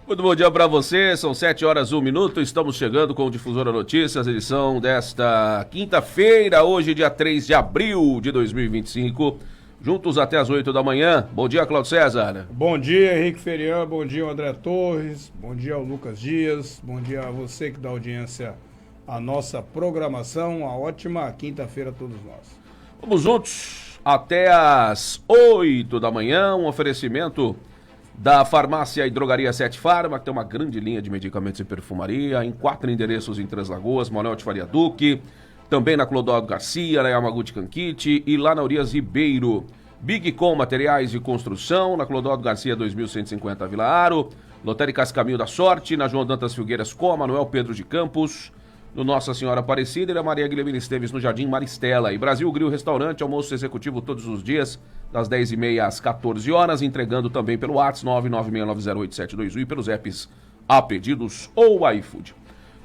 Muito bom dia para você, são 7h01, estamos chegando com o Difusora Notícias, edição desta quinta-feira, hoje dia 3 de abril de 2025, juntos até as 8 da manhã. Bom dia, Claudio César. Bom dia, Henrique Ferian, bom dia, André Torres, bom dia ao Lucas Dias, bom dia a você que dá audiência à nossa programação, uma ótima quinta-feira a todos nós. Vamos juntos até as 8 da manhã, um oferecimento da Farmácia e Drogaria 7 Farma, que tem uma grande linha de medicamentos e perfumaria, em 4 endereços em Três Lagoas, Manuel de Faria Duque, também na Clodoaldo Garcia, na Yamaguchi Kankichi e lá na Urias Ribeiro. Big Com Materiais de Construção, na Clodoaldo Garcia 2150 Vila Aro, Lotéricas Caminho da Sorte, na João Dantas Filgueiras com Manuel Pedro de Campos, no Nossa Senhora Aparecida e na Maria Guilhermina Esteves no Jardim Maristela. E Brasil Grill Restaurante, almoço executivo todos os dias, das 10h30 às 14 horas, entregando também pelo WhatsApp 996908721 e pelos apps A Pedidos ou iFood.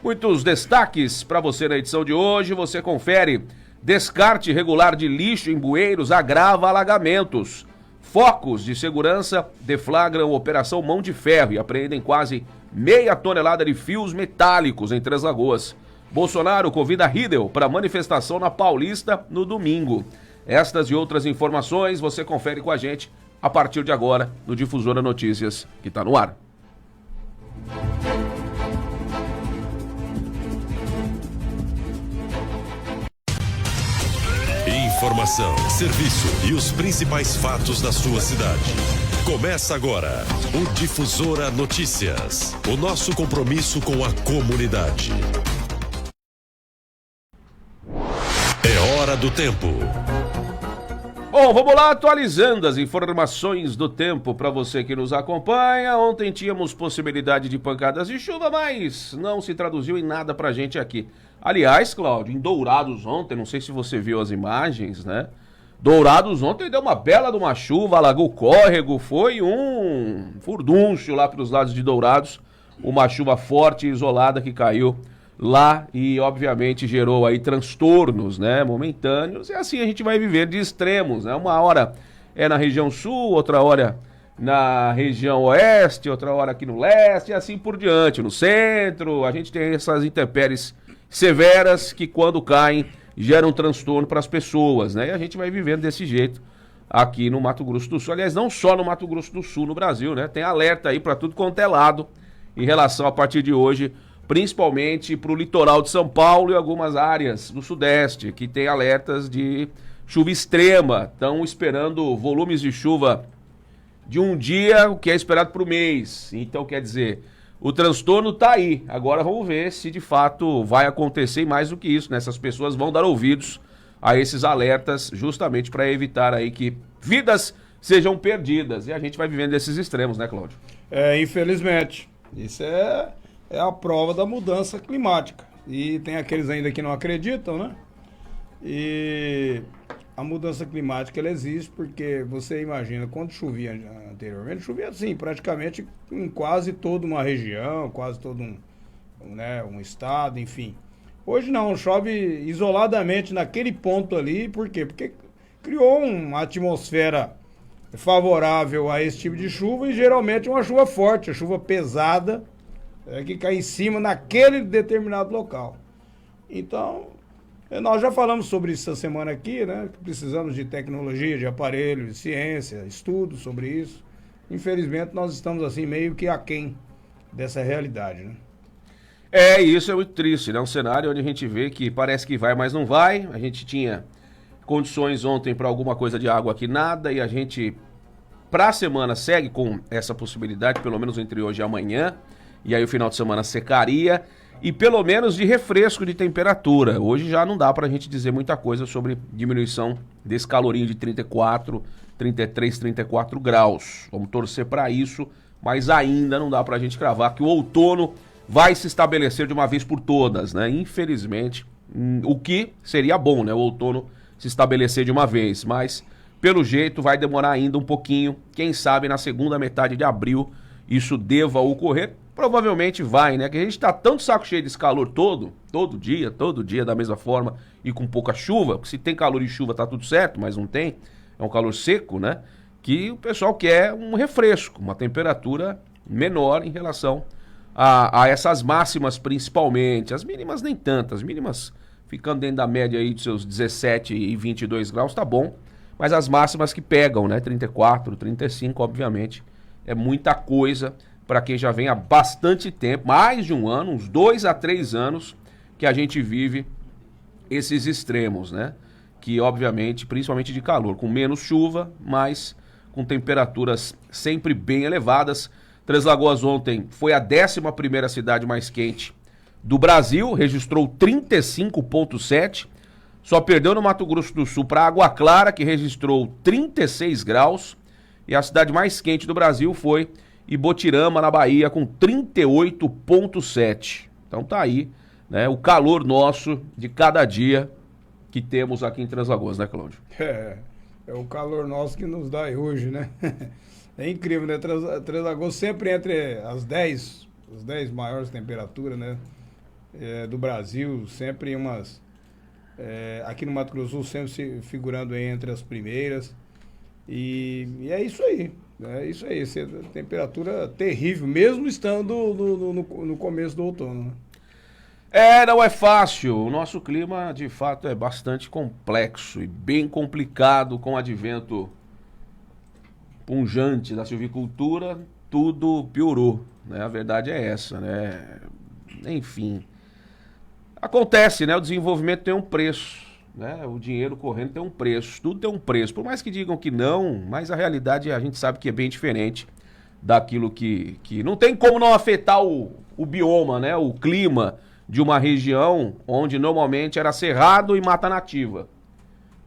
Muitos destaques para você na edição de hoje, você confere: descarte irregular de lixo em bueiros agrava alagamentos. Focos de segurança deflagram Operação Mão de Ferro e apreendem quase meia tonelada de fios metálicos em Três Lagoas. Bolsonaro convida Riedel para manifestação na Paulista no domingo. Estas e outras informações você confere com a gente a partir de agora no Difusora Notícias, que está no ar. Informação, serviço e os principais fatos da sua cidade. Começa agora o Difusora Notícias, o nosso compromisso com a comunidade. É hora do tempo. Bom, vamos lá, atualizando as informações do tempo para você que nos acompanha. Ontem tínhamos possibilidade de pancadas de chuva, mas não se traduziu em nada pra gente aqui. Aliás, Cláudio, em Dourados ontem, não sei se você viu as imagens, né? Dourados ontem deu uma bela de uma chuva, alagou o córrego, foi um furdúncio lá pelos lados de Dourados, uma chuva forte e isolada que caiu lá e obviamente gerou aí transtornos, né, momentâneos, e assim a gente vai viver de extremos, né? Uma hora é na região sul, outra hora na região oeste, outra hora aqui no leste e assim por diante, no centro. A gente tem essas intempéries severas que quando caem geram transtorno para as pessoas, né? E a gente vai vivendo desse jeito aqui no Mato Grosso do Sul. Aliás, não só no Mato Grosso do Sul, no Brasil, né? Tem alerta aí para tudo quanto é lado em relação a partir de hoje, principalmente para o litoral de São Paulo e algumas áreas do Sudeste, que tem alertas de chuva extrema. Estão esperando volumes de chuva de um dia, o que é esperado para o mês. Então, quer dizer, o transtorno está aí. Agora vamos ver se de fato vai acontecer, e mais do que isso, né? Essas pessoas vão dar ouvidos a esses alertas justamente para evitar aí que vidas sejam perdidas. E a gente vai vivendo esses extremos, né, Cláudio? Infelizmente. Isso é a prova da mudança climática. E tem aqueles ainda que não acreditam, né? E a mudança climática, ela existe porque você imagina, quando chovia anteriormente, chovia assim, praticamente em quase toda uma região, quase todo um estado, enfim. Hoje não, chove isoladamente naquele ponto ali, por quê? Porque criou uma atmosfera favorável a esse tipo de chuva e geralmente uma chuva forte, uma chuva pesada, que cai em cima naquele determinado local. Então, nós já falamos sobre isso essa semana aqui, né? Precisamos de tecnologia, de aparelhos, de ciência, estudos sobre isso. Infelizmente, nós estamos assim meio que aquém dessa realidade, né? Isso é muito triste, né? Um cenário onde a gente vê que parece que vai, mas não vai. A gente tinha condições ontem para alguma coisa de água aqui, nada, e a gente, para a semana, segue com essa possibilidade, pelo menos entre hoje e amanhã, e aí o final de semana secaria, e pelo menos de refresco de temperatura. Hoje já não dá pra gente dizer muita coisa sobre diminuição desse calorinho de 34, 33, 34 graus. Vamos torcer para isso, mas ainda não dá pra gente cravar que o outono vai se estabelecer de uma vez por todas, né? Infelizmente, o que seria bom, né? O outono se estabelecer de uma vez, mas pelo jeito vai demorar ainda um pouquinho. Quem sabe na segunda metade de abril isso deva ocorrer. Provavelmente vai, né? Que a gente tá tão de saco cheio desse calor todo dia da mesma forma e com pouca chuva, porque se tem calor e chuva tá tudo certo, mas não tem, é um calor seco, né? Que o pessoal quer um refresco, uma temperatura menor em relação a essas máximas principalmente. As mínimas nem tantas, as mínimas ficando dentro da média aí de seus 17 e 22 graus, tá bom. Mas as máximas que pegam, né, 34, 35, obviamente, é muita coisa para quem já vem há bastante tempo, mais de um ano, uns 2 a 3 anos, que a gente vive esses extremos, né? Que, obviamente, principalmente de calor, com menos chuva, mas com temperaturas sempre bem elevadas. Três Lagoas ontem foi a 11ª cidade mais quente do Brasil, registrou 35,7. Só perdeu no Mato Grosso do Sul para Água Clara, que registrou 36 graus. E a cidade mais quente do Brasil foi Ibotirama, na Bahia, com 38,7. Então tá aí, né, o calor nosso de cada dia que temos aqui em Três Lagoas, né, Cláudio? É o calor nosso que nos dá hoje, né? É incrível, né? Três Lagoas sempre entre as 10 maiores temperaturas, né? Do Brasil, sempre umas... aqui no Mato Grosso do Sul, sempre se figurando entre as primeiras. E é isso aí. É isso aí. Essa temperatura terrível, mesmo estando no começo do outono, né? Não é fácil. O nosso clima, de fato, é bastante complexo e bem complicado com o advento punjante da silvicultura. Tudo piorou, né? A verdade é essa, né? Enfim, acontece, né? O desenvolvimento tem um preço, né? O dinheiro correndo tem um preço, tudo tem um preço. Por mais que digam que não, mas a realidade a gente sabe que é bem diferente daquilo que não tem como não afetar o bioma, né? O clima de uma região onde normalmente era cerrado e mata nativa.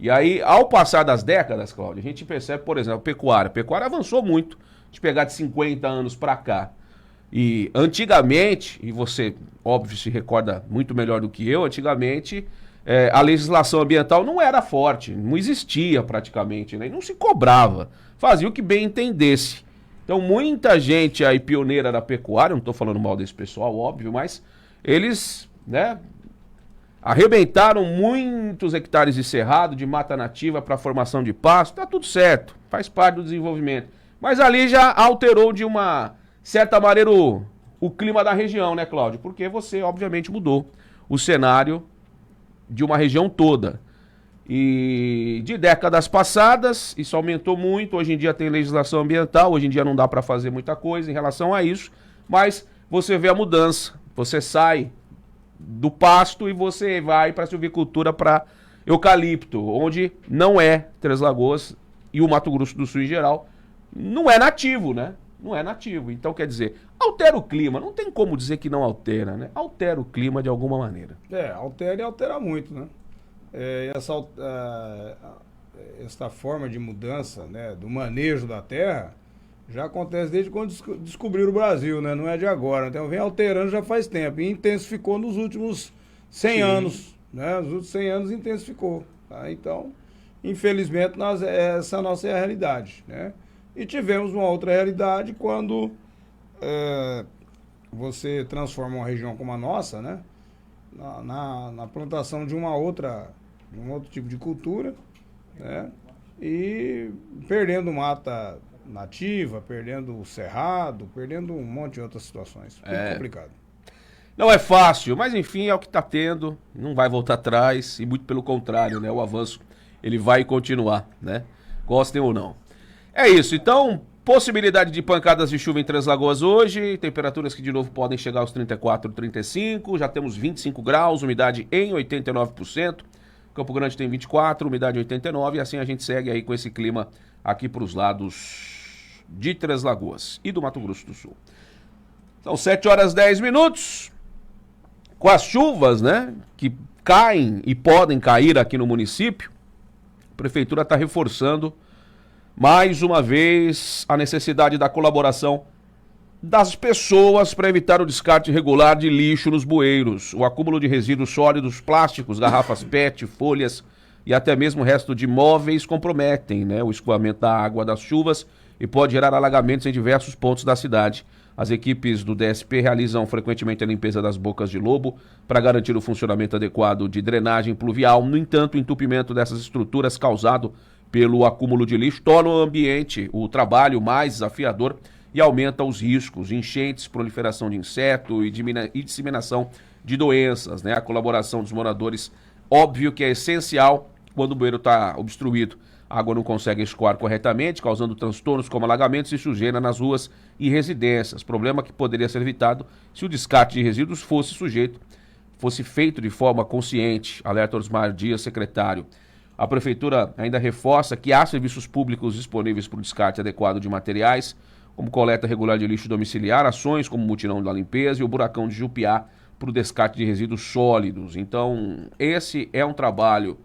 E aí, ao passar das décadas, Cláudio, a gente percebe, por exemplo, a pecuária. A pecuária avançou muito, de pegar de 50 anos para cá. E antigamente, e você, óbvio, se recorda muito melhor do que eu, antigamente a legislação ambiental não era forte, não existia praticamente, né? E não se cobrava, fazia o que bem entendesse. Então muita gente aí pioneira da pecuária, não estou falando mal desse pessoal, óbvio, mas eles, né, arrebentaram muitos hectares de cerrado, de mata nativa para formação de pasto, tá tudo certo, faz parte do desenvolvimento. Mas ali já alterou de uma certa maneira o clima da região, né, Cláudio? Porque você, obviamente, mudou o cenário de uma região toda. E de décadas passadas, isso aumentou muito. Hoje em dia tem legislação ambiental, hoje em dia não dá para fazer muita coisa em relação a isso, mas você vê a mudança. Você sai do pasto e você vai para a silvicultura, para eucalipto, onde não é Três Lagoas e o Mato Grosso do Sul em geral, não é nativo, né? Não é nativo. Então, quer dizer, altera o clima. Não tem como dizer que não altera, né? Altera o clima de alguma maneira. Altera e altera muito, né? Essa forma de mudança, né, do manejo da terra já acontece desde quando descobriram o Brasil, né? Não é de agora. Então vem alterando já faz tempo. E intensificou nos últimos 100 anos, né? Nos últimos 100 anos intensificou. Tá? Então, infelizmente, essa nossa é a realidade, né? E tivemos uma outra realidade quando você transforma uma região como a nossa, né, na plantação de um outro tipo de cultura, né, e perdendo mata nativa, perdendo o cerrado, perdendo um monte de outras situações. Muito complicado. Não é fácil, mas enfim, é o que está tendo, não vai voltar atrás, e muito pelo contrário, né, o avanço ele vai continuar, né, gostem ou não. É isso, então, possibilidade de pancadas de chuva em Três Lagoas hoje, temperaturas que de novo podem chegar aos 34, 35, já temos 25 graus, umidade em 89%, Campo Grande tem 24, umidade 89%, e assim a gente segue aí com esse clima aqui para os lados de Três Lagoas e do Mato Grosso do Sul. São 7h10, com as chuvas, né, que caem e podem cair aqui no município, a Prefeitura está reforçando mais uma vez a necessidade da colaboração das pessoas para evitar o descarte irregular de lixo nos bueiros. O acúmulo de resíduos sólidos, plásticos, garrafas PET, folhas e até mesmo o resto de móveis comprometem, né, o escoamento da água das chuvas e pode gerar alagamentos em diversos pontos da cidade. As equipes do DSP realizam frequentemente a limpeza das bocas de lobo para garantir o funcionamento adequado de drenagem pluvial. No entanto, o entupimento dessas estruturas causado pelo acúmulo de lixo torna o ambiente, o trabalho mais desafiador e aumenta os riscos, enchentes, proliferação de inseto e disseminação de doenças, né? A colaboração dos moradores, óbvio que é essencial quando o bueiro está obstruído. A água não consegue escoar corretamente, causando transtornos como alagamentos e sujeira nas ruas e residências. Problema que poderia ser evitado se o descarte de resíduos fosse feito de forma consciente, alerta Osmar Dias, secretário. A Prefeitura ainda reforça que há serviços públicos disponíveis para o descarte adequado de materiais, como coleta regular de lixo domiciliar, ações como o mutirão da limpeza e o buracão de Jupiá para o descarte de resíduos sólidos. Então, esse é um trabalho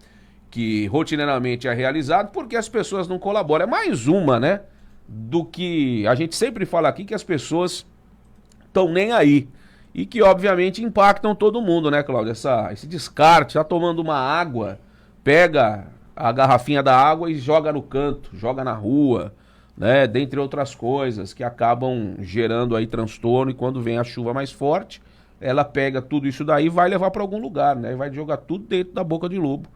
que rotineiramente é realizado porque as pessoas não colaboram. É mais uma, né, do que a gente sempre fala aqui, que as pessoas estão nem aí. E que, obviamente, impactam todo mundo, né, Cláudio? Esse descarte, tá tomando uma água, pega a garrafinha da água e joga no canto, joga na rua, né? Dentre outras coisas que acabam gerando aí transtorno, e quando vem a chuva mais forte, ela pega tudo isso daí e vai levar para algum lugar, né? Vai jogar tudo dentro da boca de lobo,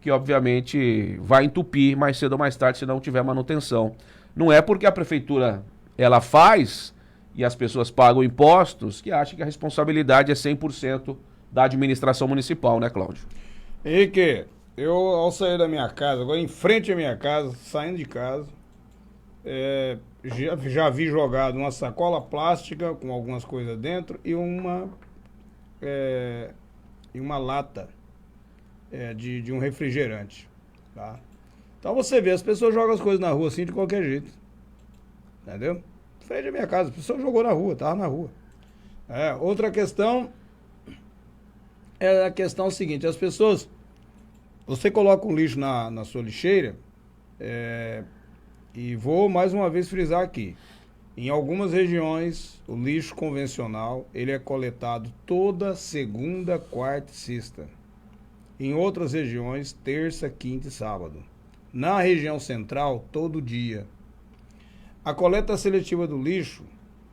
que obviamente vai entupir mais cedo ou mais tarde se não tiver manutenção. Não é porque a prefeitura ela faz e as pessoas pagam impostos que acham que a responsabilidade é 100% da administração municipal, né, Cláudio? Henrique, eu ao sair da minha casa, agora em frente à minha casa, saindo de casa, já vi jogado uma sacola plástica com algumas coisas dentro e uma lata de um refrigerante, tá? Então você vê, as pessoas jogam as coisas na rua assim de qualquer jeito, entendeu? Em frente à minha casa, a pessoa jogou na rua, tava na rua. Outra questão é a questão seguinte, as pessoas, você coloca um lixo na sua lixeira, e vou mais uma vez frisar aqui, em algumas regiões o lixo convencional ele é coletado toda segunda, quarta e sexta. Em outras regiões, terça, quinta e sábado. Na região central, todo dia. A coleta seletiva do lixo,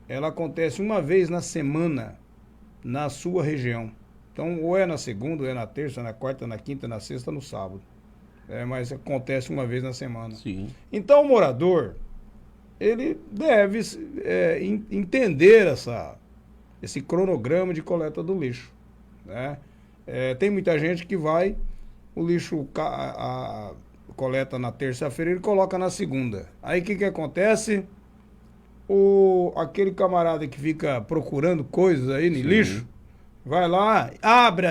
ela acontece uma vez na semana na sua região. Então, ou é na segunda, ou é na terça, na quarta, na quinta, na sexta, no sábado. Mas acontece uma vez na semana. Sim. Então, o morador, ele deve entender esse cronograma de coleta do lixo, né? Tem muita gente que vai, o lixo coleta na terça-feira e ele coloca na segunda. Aí o que acontece? Aquele camarada que fica procurando coisas aí no lixo, vai lá, abre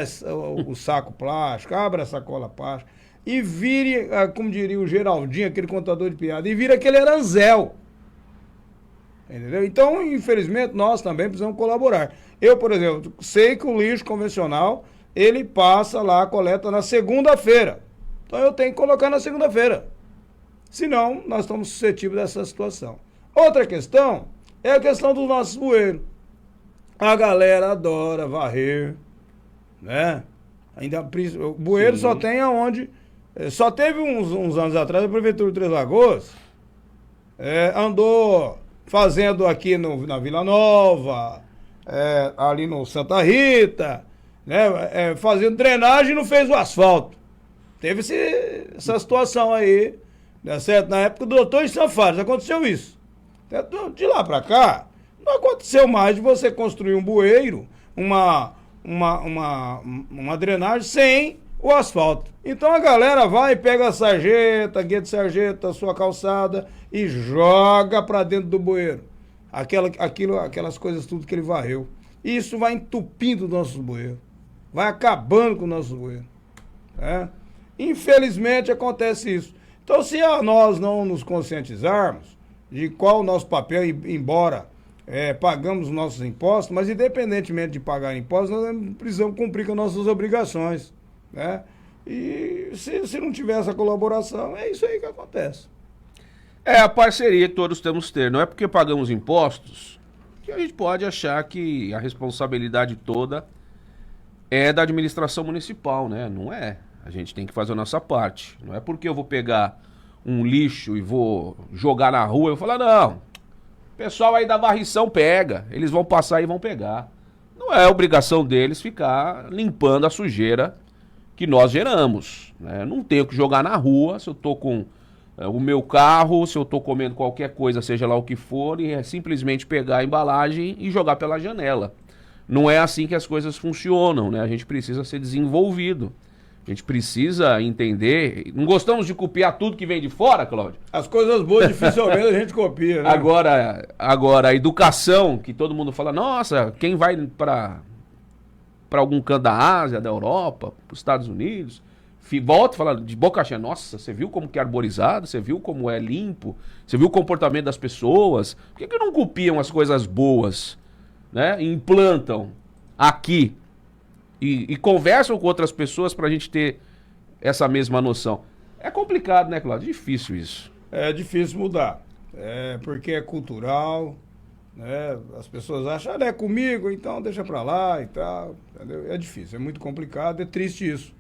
o saco plástico, abre a sacola plástica e vira, como diria o Geraldinho, aquele contador de piada, e vira aquele aranzel. Entendeu? Então, infelizmente, nós também precisamos colaborar. Eu, por exemplo, sei que o lixo convencional ele passa lá, coleta na segunda-feira. Então eu tenho que colocar na segunda-feira. Senão, nós estamos suscetíveis dessa situação. Outra questão é a questão dos nossos bueiros. A galera adora varrer, né? Ainda, o bueiro só tem aonde... Só teve uns anos atrás, a Prefeitura de Três Lagoas andou fazendo aqui na Vila Nova, ali no Santa Rita, né, fazendo drenagem e não fez o asfalto. Teve essa situação aí, né, certo? Na época do doutor Sanfares aconteceu isso. De lá pra cá, não aconteceu mais de você construir um bueiro, uma drenagem sem o asfalto. Então a galera vai e pega a sarjeta, guia de sarjeta, a sua calçada e joga pra dentro do bueiro. Aquelas coisas tudo que ele varreu. E isso vai entupindo os nossos bueiros. Vai acabando com o nosso bueiro. Infelizmente acontece isso. Então, se nós não nos conscientizarmos de qual o nosso papel, embora pagamos os nossos impostos, mas independentemente de pagar impostos, nós precisamos cumprir com as nossas obrigações, né? E se não tiver essa colaboração, é isso aí que acontece. É a parceria que todos temos que ter. Não é porque pagamos impostos que a gente pode achar que a responsabilidade toda é da administração municipal, né? Não é. A gente tem que fazer a nossa parte. Não é porque eu vou pegar um lixo e vou jogar na rua e vou falar, não, o pessoal aí da varrição pega, eles vão passar e vão pegar. Não é obrigação deles ficar limpando a sujeira que nós geramos, né? Não tenho que jogar na rua se eu tô com o meu carro, se eu estou comendo qualquer coisa, seja lá o que for, e é simplesmente pegar a embalagem e jogar pela janela. Não é assim que as coisas funcionam, né? A gente precisa ser desenvolvido. A gente precisa entender. Não gostamos de copiar tudo que vem de fora, Cláudio? As coisas boas dificilmente a gente copia, né? Agora, a educação, que todo mundo fala, nossa, quem vai para algum canto da Ásia, da Europa, para os Estados Unidos, volta e fala de boca cheia, nossa, você viu como que é arborizado, você viu como é limpo, você viu o comportamento das pessoas, por que não copiam as coisas boas, né? E implantam aqui e conversam com outras pessoas para a gente ter essa mesma noção. É complicado, né, Cláudio? Difícil isso. É difícil mudar, porque é cultural, né? As pessoas acham, é comigo, então deixa pra lá e tal, entendeu? É difícil, é muito complicado, é triste isso.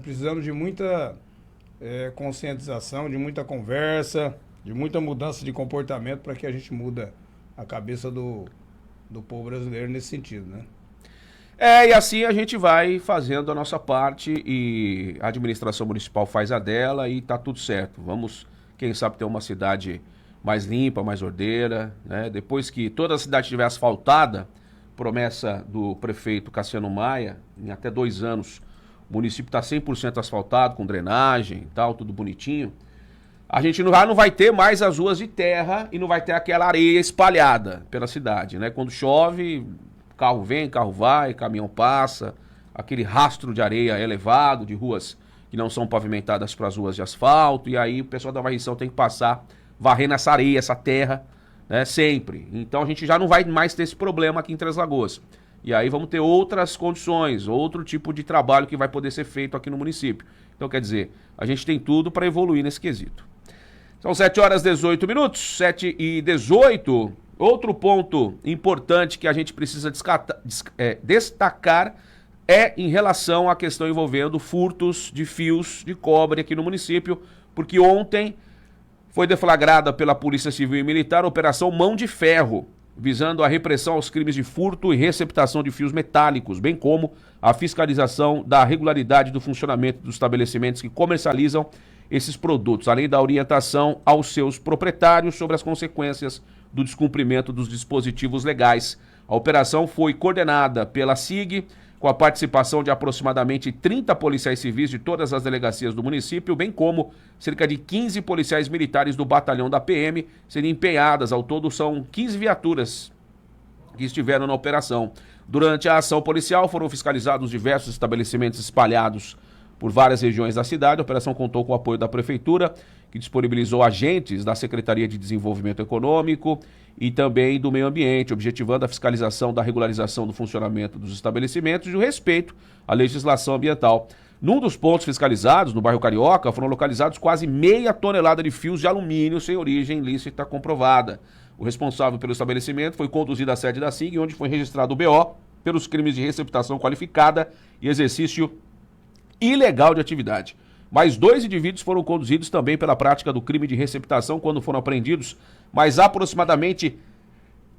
Precisamos de muita conscientização, de muita conversa, de muita mudança de comportamento para que a gente muda a cabeça do povo brasileiro nesse sentido, né? E assim a gente vai fazendo a nossa parte e a administração municipal faz a dela e tá tudo certo. Vamos, quem sabe, ter uma cidade mais limpa, mais ordeira, né? Depois que toda a cidade estiver asfaltada, promessa do prefeito Cassiano Maia, em até 2 anos, o município está 100% asfaltado, com drenagem e tal, tudo bonitinho. A gente não vai ter mais as ruas de terra e não vai ter aquela areia espalhada pela cidade, né? Quando chove, carro vem, carro vai, caminhão passa, aquele rastro de areia elevado, de ruas que não são pavimentadas para as ruas de asfalto, e aí o pessoal da varrição tem que passar varrendo essa areia, essa terra, né, sempre. Então a gente já não vai mais ter esse problema aqui em Três Lagoas. E aí vamos ter outras condições, outro tipo de trabalho que vai poder ser feito aqui no município. Então quer dizer, a gente tem tudo para evoluir nesse quesito. São 7h18, 7h18. Outro ponto importante que a gente precisa destacar é em relação à questão envolvendo furtos de fios de cobre aqui no município, porque ontem foi deflagrada pela Polícia Civil e Militar a Operação Mão de Ferro, visando a repressão aos crimes de furto e receptação de fios metálicos, bem como a fiscalização da regularidade do funcionamento dos estabelecimentos que comercializam esses produtos, além da orientação aos seus proprietários sobre as consequências do descumprimento dos dispositivos legais. A operação foi coordenada pela SIG, com a participação de aproximadamente 30 policiais civis de todas as delegacias do município, bem como cerca de 15 policiais militares do batalhão da PM, seriam empenhadas. Ao todo são 15 viaturas que estiveram na operação. Durante a ação policial foram fiscalizados diversos estabelecimentos espalhados por várias regiões da cidade. A operação contou com o apoio da Prefeitura, que disponibilizou agentes da Secretaria de Desenvolvimento Econômico e também do Meio Ambiente, objetivando a fiscalização da regularização do funcionamento dos estabelecimentos e o respeito à legislação ambiental. Num dos pontos fiscalizados, no bairro Carioca, foram localizados quase meia tonelada de fios de alumínio sem origem ilícita comprovada. O responsável pelo estabelecimento foi conduzido à sede da SIG, onde foi registrado o BO pelos crimes de receptação qualificada e exercício ilegal de atividade. Mais 2 indivíduos foram conduzidos também pela prática do crime de receptação quando foram apreendidos mais aproximadamente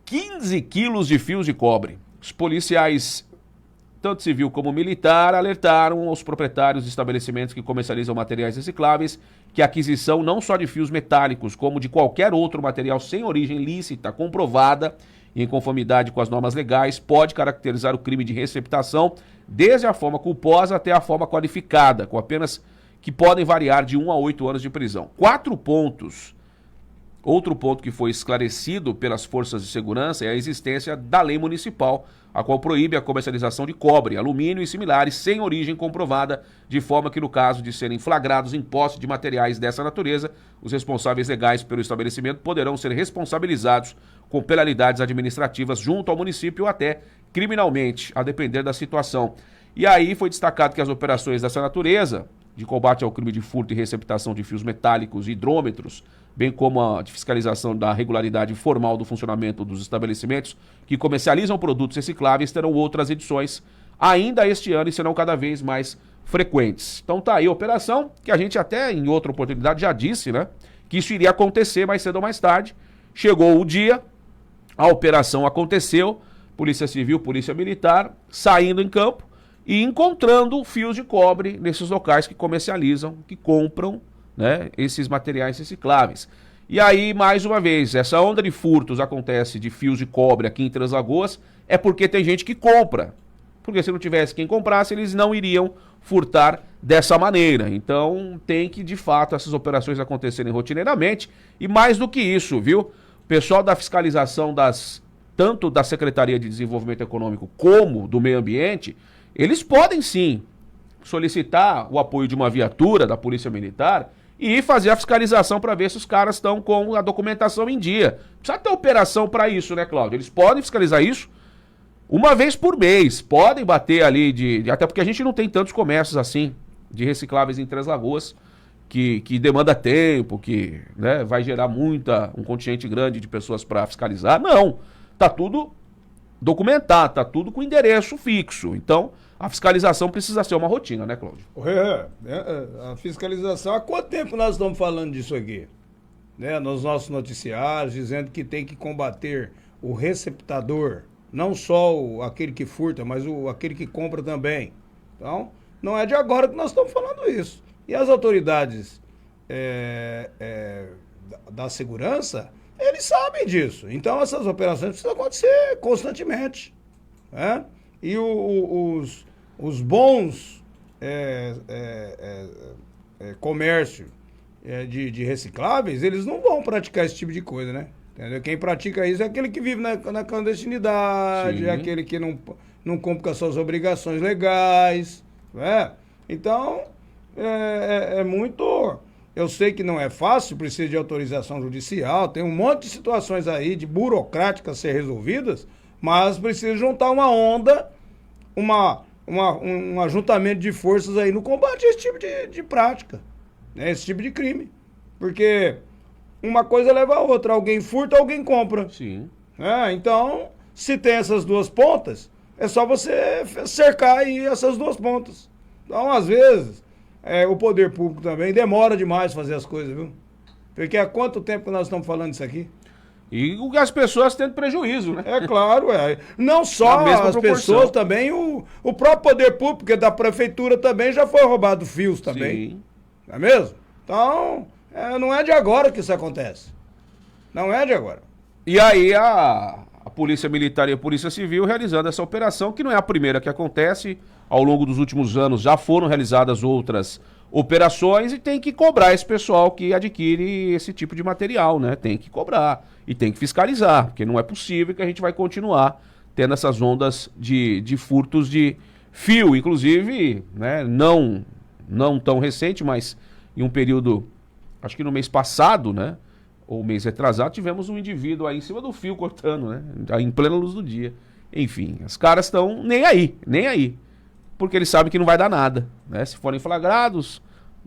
15 quilos de fios de cobre. Os policiais, tanto civil como militar, alertaram aos proprietários de estabelecimentos que comercializam materiais recicláveis que a aquisição não só de fios metálicos, como de qualquer outro material sem origem lícita comprovada e em conformidade com as normas legais, pode caracterizar o crime de receptação desde a forma culposa até a forma qualificada, com apenas que podem variar de 1 a 8 anos de prisão. 4 pontos. Outro ponto que foi esclarecido pelas forças de segurança é a existência da lei municipal, a qual proíbe a comercialização de cobre, alumínio e similares sem origem comprovada, de forma que no caso de serem flagrados em posse de materiais dessa natureza, os responsáveis legais pelo estabelecimento poderão ser responsabilizados com penalidades administrativas junto ao município ou até criminalmente, a depender da situação. E aí foi destacado que as operações dessa natureza, de combate ao crime de furto e receptação de fios metálicos e hidrômetros, bem como a de fiscalização da regularidade formal do funcionamento dos estabelecimentos que comercializam produtos recicláveis, terão outras edições ainda este ano e serão cada vez mais frequentes. Então tá aí a operação, que a gente até em outra oportunidade já disse, né, que isso iria acontecer mais cedo ou mais tarde. Chegou o dia, a operação aconteceu, Polícia Civil, Polícia Militar, saindo em campo e encontrando fios de cobre nesses locais que comercializam, que compram, né, esses materiais recicláveis. E aí, mais uma vez, essa onda de furtos acontece de fios de cobre aqui em Três Lagoas, é porque tem gente que compra. Porque se não tivesse quem comprasse, eles não iriam furtar dessa maneira. Então, tem que, de fato, essas operações acontecerem rotineiramente. E mais do que isso, viu? O pessoal da fiscalização tanto da Secretaria de Desenvolvimento Econômico como do Meio Ambiente, eles podem sim solicitar o apoio de uma viatura da Polícia Militar e fazer a fiscalização para ver se os caras estão com a documentação em dia. Precisa ter operação para isso, né, Cláudio? Eles podem fiscalizar isso uma vez por mês. Podem bater ali até porque a gente não tem tantos comércios assim de recicláveis em Três Lagoas que demanda tempo, que, né, vai gerar um contingente grande de pessoas para fiscalizar. Não, tá tudo documentado, tá tudo com endereço fixo. Então, a fiscalização precisa ser uma rotina, né, Cláudio? A fiscalização, há quanto tempo nós estamos falando disso aqui? Né, nos nossos noticiários, dizendo que tem que combater o receptador, não só aquele que furta, mas aquele que compra também. Então, não é de agora que nós estamos falando isso. E as autoridades da segurança, eles sabem disso. Então, essas operações precisam acontecer constantemente, né? E os bons comércio de recicláveis, eles não vão praticar esse tipo de coisa, né? Entendeu? Quem pratica isso é aquele que vive na clandestinidade, é aquele que não cumpre com as suas obrigações legais, né? Então, muito... Eu sei que não é fácil, precisa de autorização judicial, tem um monte de situações aí de burocráticas a ser resolvidas, mas precisa juntar uma onda, um ajuntamento de forças aí no combate a esse tipo de prática, né? Esse tipo de crime. Porque uma coisa leva a outra, alguém furta, alguém compra. Sim. Então, se tem essas duas pontas, é só você cercar aí essas duas pontas. Então, às vezes, o poder público também demora demais fazer as coisas, viu? Porque há quanto tempo que nós estamos falando isso aqui? E as pessoas tendo prejuízo, né? É claro, não só as pessoas também, o próprio poder público, porque da prefeitura também já foi roubado fios também. Sim. Não é mesmo? Então, não é de agora que isso acontece. Não é de agora. E aí a Polícia Militar e a Polícia Civil realizando essa operação, que não é a primeira que acontece. Ao longo dos últimos anos já foram realizadas outras operações e tem que cobrar esse pessoal que adquire esse tipo de material, né? Tem que cobrar e tem que fiscalizar, porque não é possível que a gente vai continuar tendo essas ondas de furtos de fio, inclusive, né? Não tão recente, mas em um período, acho que no mês passado, né? Ou mês retrasado, tivemos um indivíduo aí em cima do fio cortando, né? Em plena luz do dia. Enfim, os caras estão nem aí. Porque eles sabem que não vai dar nada, né? Se forem flagrados,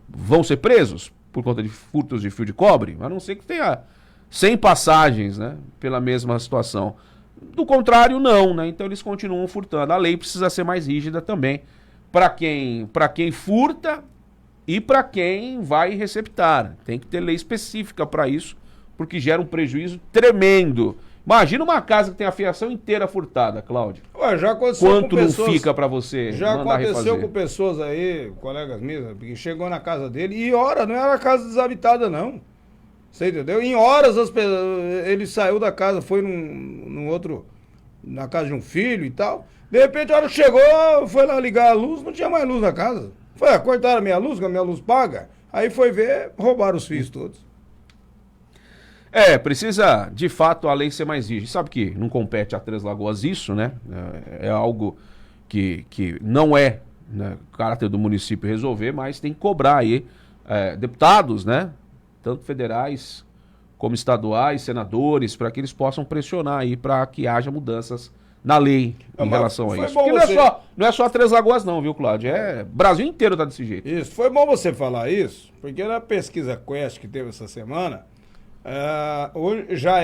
vão ser presos por conta de furtos de fio de cobre, a não ser que tenha 100 passagens, né, pela mesma situação. Do contrário, não, né? Então eles continuam furtando. A lei precisa ser mais rígida também para quem furta e para quem vai receptar. Tem que ter lei específica para isso, porque gera um prejuízo tremendo. Imagina uma casa que tem a fiação inteira furtada, Cláudio. Já aconteceu Quanto com pessoas, não fica pra você já mandar aconteceu refazer? Com pessoas aí, colegas meus, que chegou na casa dele e não era casa desabitada, não. Você entendeu? Em horas ele saiu da casa, foi na casa de um filho e tal. De repente, a hora que chegou, foi lá ligar a luz, não tinha mais luz na casa. Cortaram a minha luz, que a minha luz paga. Aí foi ver, roubaram os fios todos. Precisa, de fato, a lei ser mais rígida. Sabe que não compete a Três Lagoas isso, né? É algo que não é, né, caráter do município resolver, mas tem que cobrar aí deputados, né? Tanto federais como estaduais, senadores, para que eles possam pressionar aí para que haja mudanças na lei em relação a isso. Porque não é só a Três Lagoas não, viu, Cláudio? Brasil inteiro tá desse jeito. Isso, foi bom você falar isso, porque na pesquisa Quest que teve essa semana, hoje já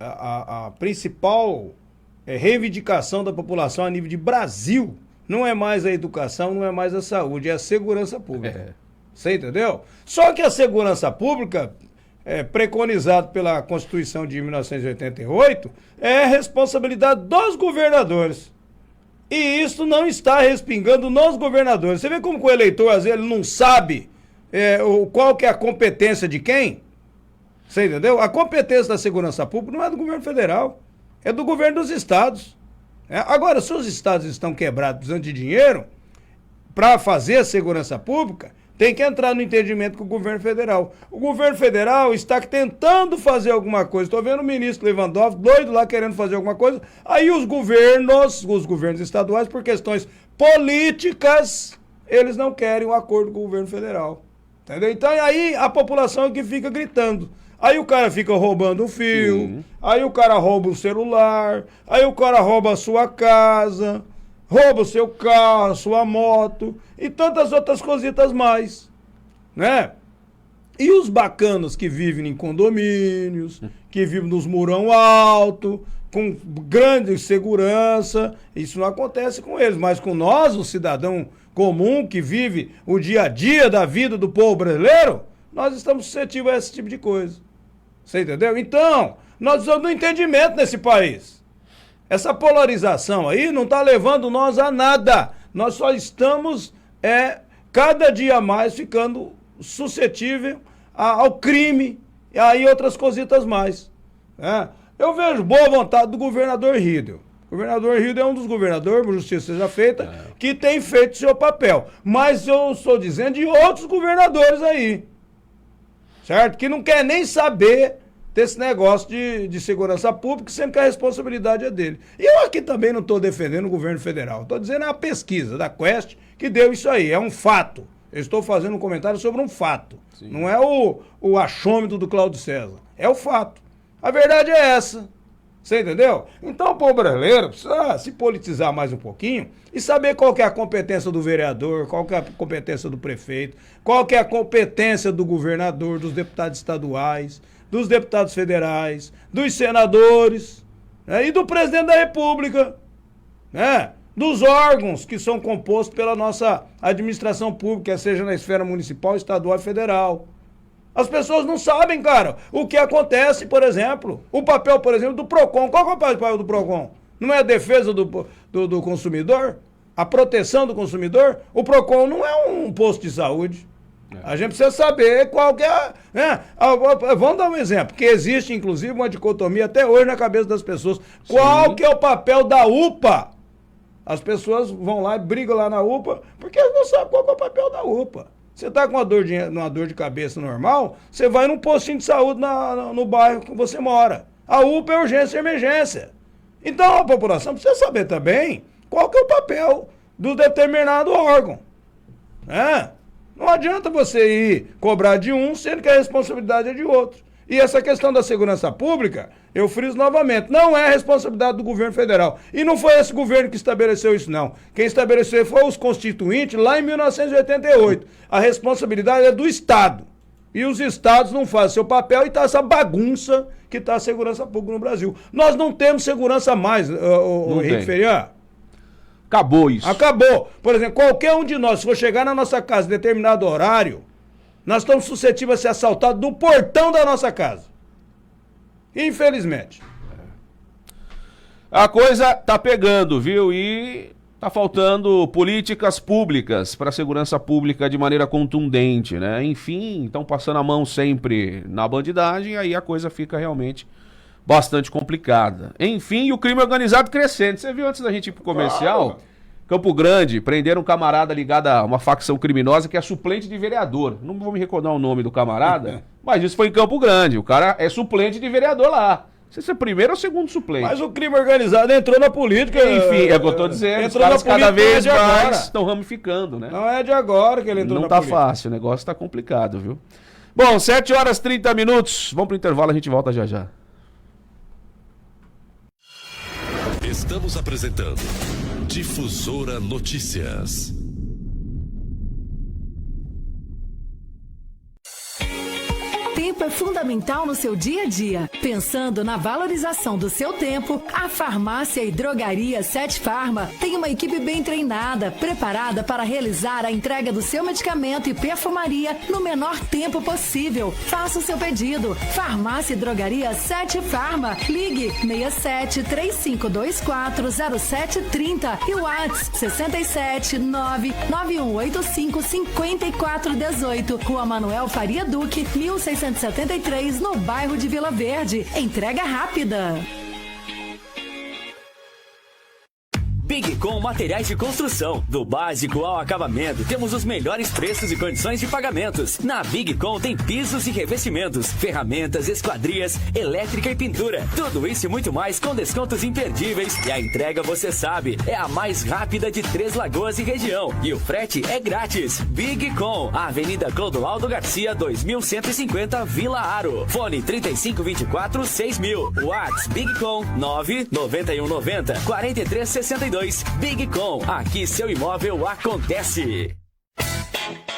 a principal reivindicação da população a nível de Brasil. Não é mais a educação, não é mais a saúde, é a segurança pública. Você entendeu? Só que a segurança pública, preconizado pela Constituição de 1988, é responsabilidade dos governadores. E isso não está respingando nos governadores. Você vê como que o eleitor, às vezes, ele não sabe qual que é a competência de quem? Você entendeu? A competência da segurança pública não é do governo federal, é do governo dos estados. Agora, se os estados estão quebrados, precisando de dinheiro para fazer a segurança pública, tem que entrar no entendimento com o governo federal. O governo federal está tentando fazer alguma coisa. Estou vendo o ministro Lewandowski doido lá querendo fazer alguma coisa. Aí os governos estaduais, por questões políticas, eles não querem um acordo com o governo federal. Entendeu? Então aí a população é que fica gritando. Aí o cara fica roubando o fio, aí o cara rouba o celular, aí o cara rouba a sua casa, rouba o seu carro, a sua moto e tantas outras cositas mais, né? E os bacanas que vivem em condomínios, que vivem nos murão alto, com grande segurança, isso não acontece com eles, mas com nós, o cidadão comum que vive o dia a dia da vida do povo brasileiro, nós estamos suscetíveis a esse tipo de coisa. Você entendeu? Então, nós precisamos do entendimento nesse país. Essa polarização aí não está levando nós a nada. Nós só estamos, cada dia mais, ficando suscetível ao crime e aí outras cositas mais. Eu vejo boa vontade do governador Riedel. O governador Riedel é um dos governadores, por justiça seja feita, que tem feito seu papel. Mas eu estou dizendo de outros governadores aí. Certo? Que não quer nem saber desse negócio de segurança pública, sendo que a responsabilidade é dele. E eu aqui também não estou defendendo o governo federal. Estou dizendo a pesquisa da Quest que deu isso aí. É um fato. Eu estou fazendo um comentário sobre um fato. Sim. Não é o achômetro do Cláudio César. É o fato. A verdade é essa. Você entendeu? Então o povo brasileiro precisa se politizar mais um pouquinho e saber qual que é a competência do vereador, qual que é a competência do prefeito, qual que é a competência do governador, dos deputados estaduais, dos deputados federais, dos senadores, e do presidente da República, dos órgãos que são compostos pela nossa administração pública, seja na esfera municipal, estadual e federal. As pessoas não sabem, cara, o que acontece, por exemplo, o papel, por exemplo, do PROCON. Qual é o papel do PROCON? Não é a defesa do consumidor? A proteção do consumidor? O PROCON não é um posto de saúde. A gente precisa saber qual que é... Vamos dar um exemplo, que existe, inclusive, uma dicotomia até hoje na cabeça das pessoas. Sim. Qual que é o papel da UPA? As pessoas vão lá e brigam lá na UPA, porque elas não sabem qual que é o papel da UPA. Você está com uma dor de cabeça normal, você vai num postinho de saúde no bairro que você mora. A UPA é urgência e emergência. Então a população precisa saber também qual que é o papel do determinado órgão. Não adianta você ir cobrar de um, sendo que a responsabilidade é de outro. E essa questão da segurança pública, eu friso novamente, não é responsabilidade do governo federal. E não foi esse governo que estabeleceu isso, não. Quem estabeleceu foi os constituintes lá em 1988. A responsabilidade é do Estado. E os estados não fazem seu papel e está essa bagunça que está a segurança pública no Brasil. Nós não temos segurança mais, o Henrique Ferian. Acabou isso. Acabou. Por exemplo, qualquer um de nós, se for chegar na nossa casa em determinado horário, nós estamos suscetíveis a ser assaltados do portão da nossa casa. Infelizmente. A coisa tá pegando, viu? E tá faltando políticas públicas para a segurança pública de maneira contundente, né? Enfim, estão passando a mão sempre na bandidagem, aí a coisa fica realmente bastante complicada. Enfim, o crime organizado crescendo. Você viu antes da gente ir pro comercial? Claro. Campo Grande, prenderam um camarada ligado a uma facção criminosa que é suplente de vereador. Não vou me recordar o nome do camarada, mas isso foi em Campo Grande. O cara é suplente de vereador lá. Não sei se é primeiro ou segundo suplente. Mas o crime organizado entrou na política. Enfim, é o que eu tô dizendo. Os caras cada vez mais estão ramificando, né? Não é de agora que ele entrou na política. Não tá fácil, o negócio tá complicado, viu? Bom, 7h30. Vamos pro intervalo, a gente volta já já. Estamos apresentando Difusora Notícias. Tempo tempo é fundamental no seu dia a dia. Pensando na valorização do seu tempo, a Farmácia e Drogaria Sete Farma tem uma equipe bem treinada, preparada para realizar a entrega do seu medicamento e perfumaria no menor tempo possível. Faça o seu pedido. Farmácia e Drogaria Sete Farma. Ligue 67 3524 0730 e o WhatsApp 67 99185 5418. Rua Manuel Faria Duque, 1673, no bairro de Vila Verde. Entrega rápida. BigCom Materiais de Construção. Do básico ao acabamento, temos os melhores preços e condições de pagamentos. Na BigCom tem pisos e revestimentos, ferramentas, esquadrias, elétrica e pintura. Tudo isso e muito mais com descontos imperdíveis. E a entrega, você sabe, é a mais rápida de Três Lagoas e região. E o frete é grátis. BigCom, Avenida Clodoaldo Garcia, 2150, Vila Aro. Fone 3524 6000. WhatsApp BigCom 99190 4362. BigCom, aqui seu imóvel acontece.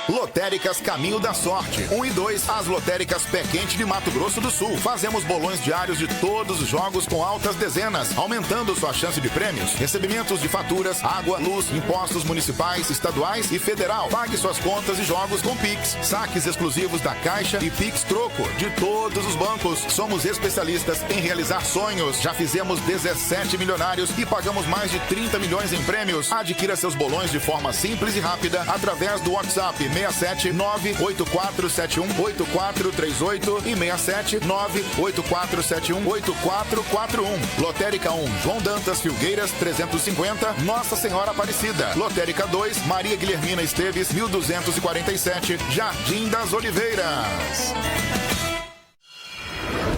Lotéricas Caminho da Sorte 1 e 2, as lotéricas Pé Quente de Mato Grosso do Sul. Fazemos bolões diários de todos os jogos com altas dezenas, aumentando sua chance de prêmios. Recebimentos de faturas, água, luz, impostos municipais, estaduais e federal. Pague suas contas e jogos com Pix. Saques exclusivos da Caixa e Pix Troco de todos os bancos. Somos especialistas em realizar sonhos. Já fizemos 17 milionários e pagamos mais de 30 milhões em prêmios. Adquira seus bolões de forma simples e rápida através do WhatsApp 67 98471 8438 e 67 98471 8441. Lotérica 1, João Dantas Filgueiras 350, Nossa Senhora Aparecida. Lotérica 2, Maria Guilhermina Esteves 1247, Jardim das Oliveiras.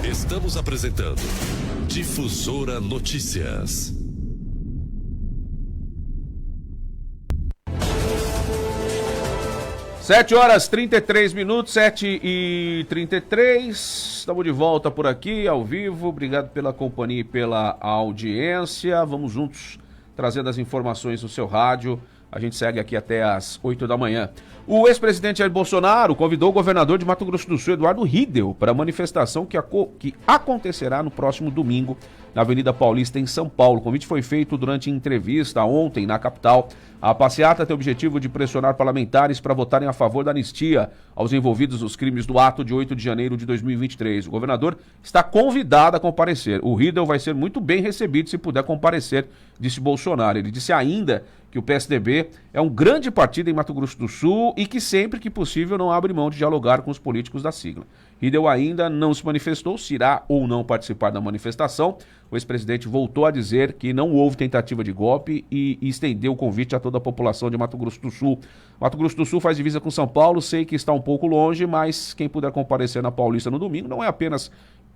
Estamos apresentando Difusora Notícias. 7h33, 7h33. Estamos de volta por aqui, ao vivo. Obrigado pela companhia e pela audiência. Vamos juntos trazendo as informações do seu rádio. A gente segue aqui até às 8 da manhã. O ex-presidente Jair Bolsonaro convidou o governador de Mato Grosso do Sul, Eduardo Riedel, para a manifestação que acontecerá no próximo domingo na Avenida Paulista, em São Paulo. O convite foi feito durante entrevista ontem na capital. A passeata tem o objetivo de pressionar parlamentares para votarem a favor da anistia aos envolvidos nos crimes do ato de 8 de janeiro de 2023. O governador está convidado a comparecer. O Riedel vai ser muito bem recebido se puder comparecer, disse Bolsonaro. Ele disse ainda que o PSDB é um grande partido em Mato Grosso do Sul e que sempre que possível não abre mão de dialogar com os políticos da sigla. Riedel ainda não se manifestou se irá ou não participar da manifestação. O ex-presidente voltou a dizer que não houve tentativa de golpe e estendeu o convite a toda a população de Mato Grosso do Sul. Mato Grosso do Sul faz divisa com São Paulo, sei que está um pouco longe, mas quem puder comparecer na Paulista no domingo não é apenas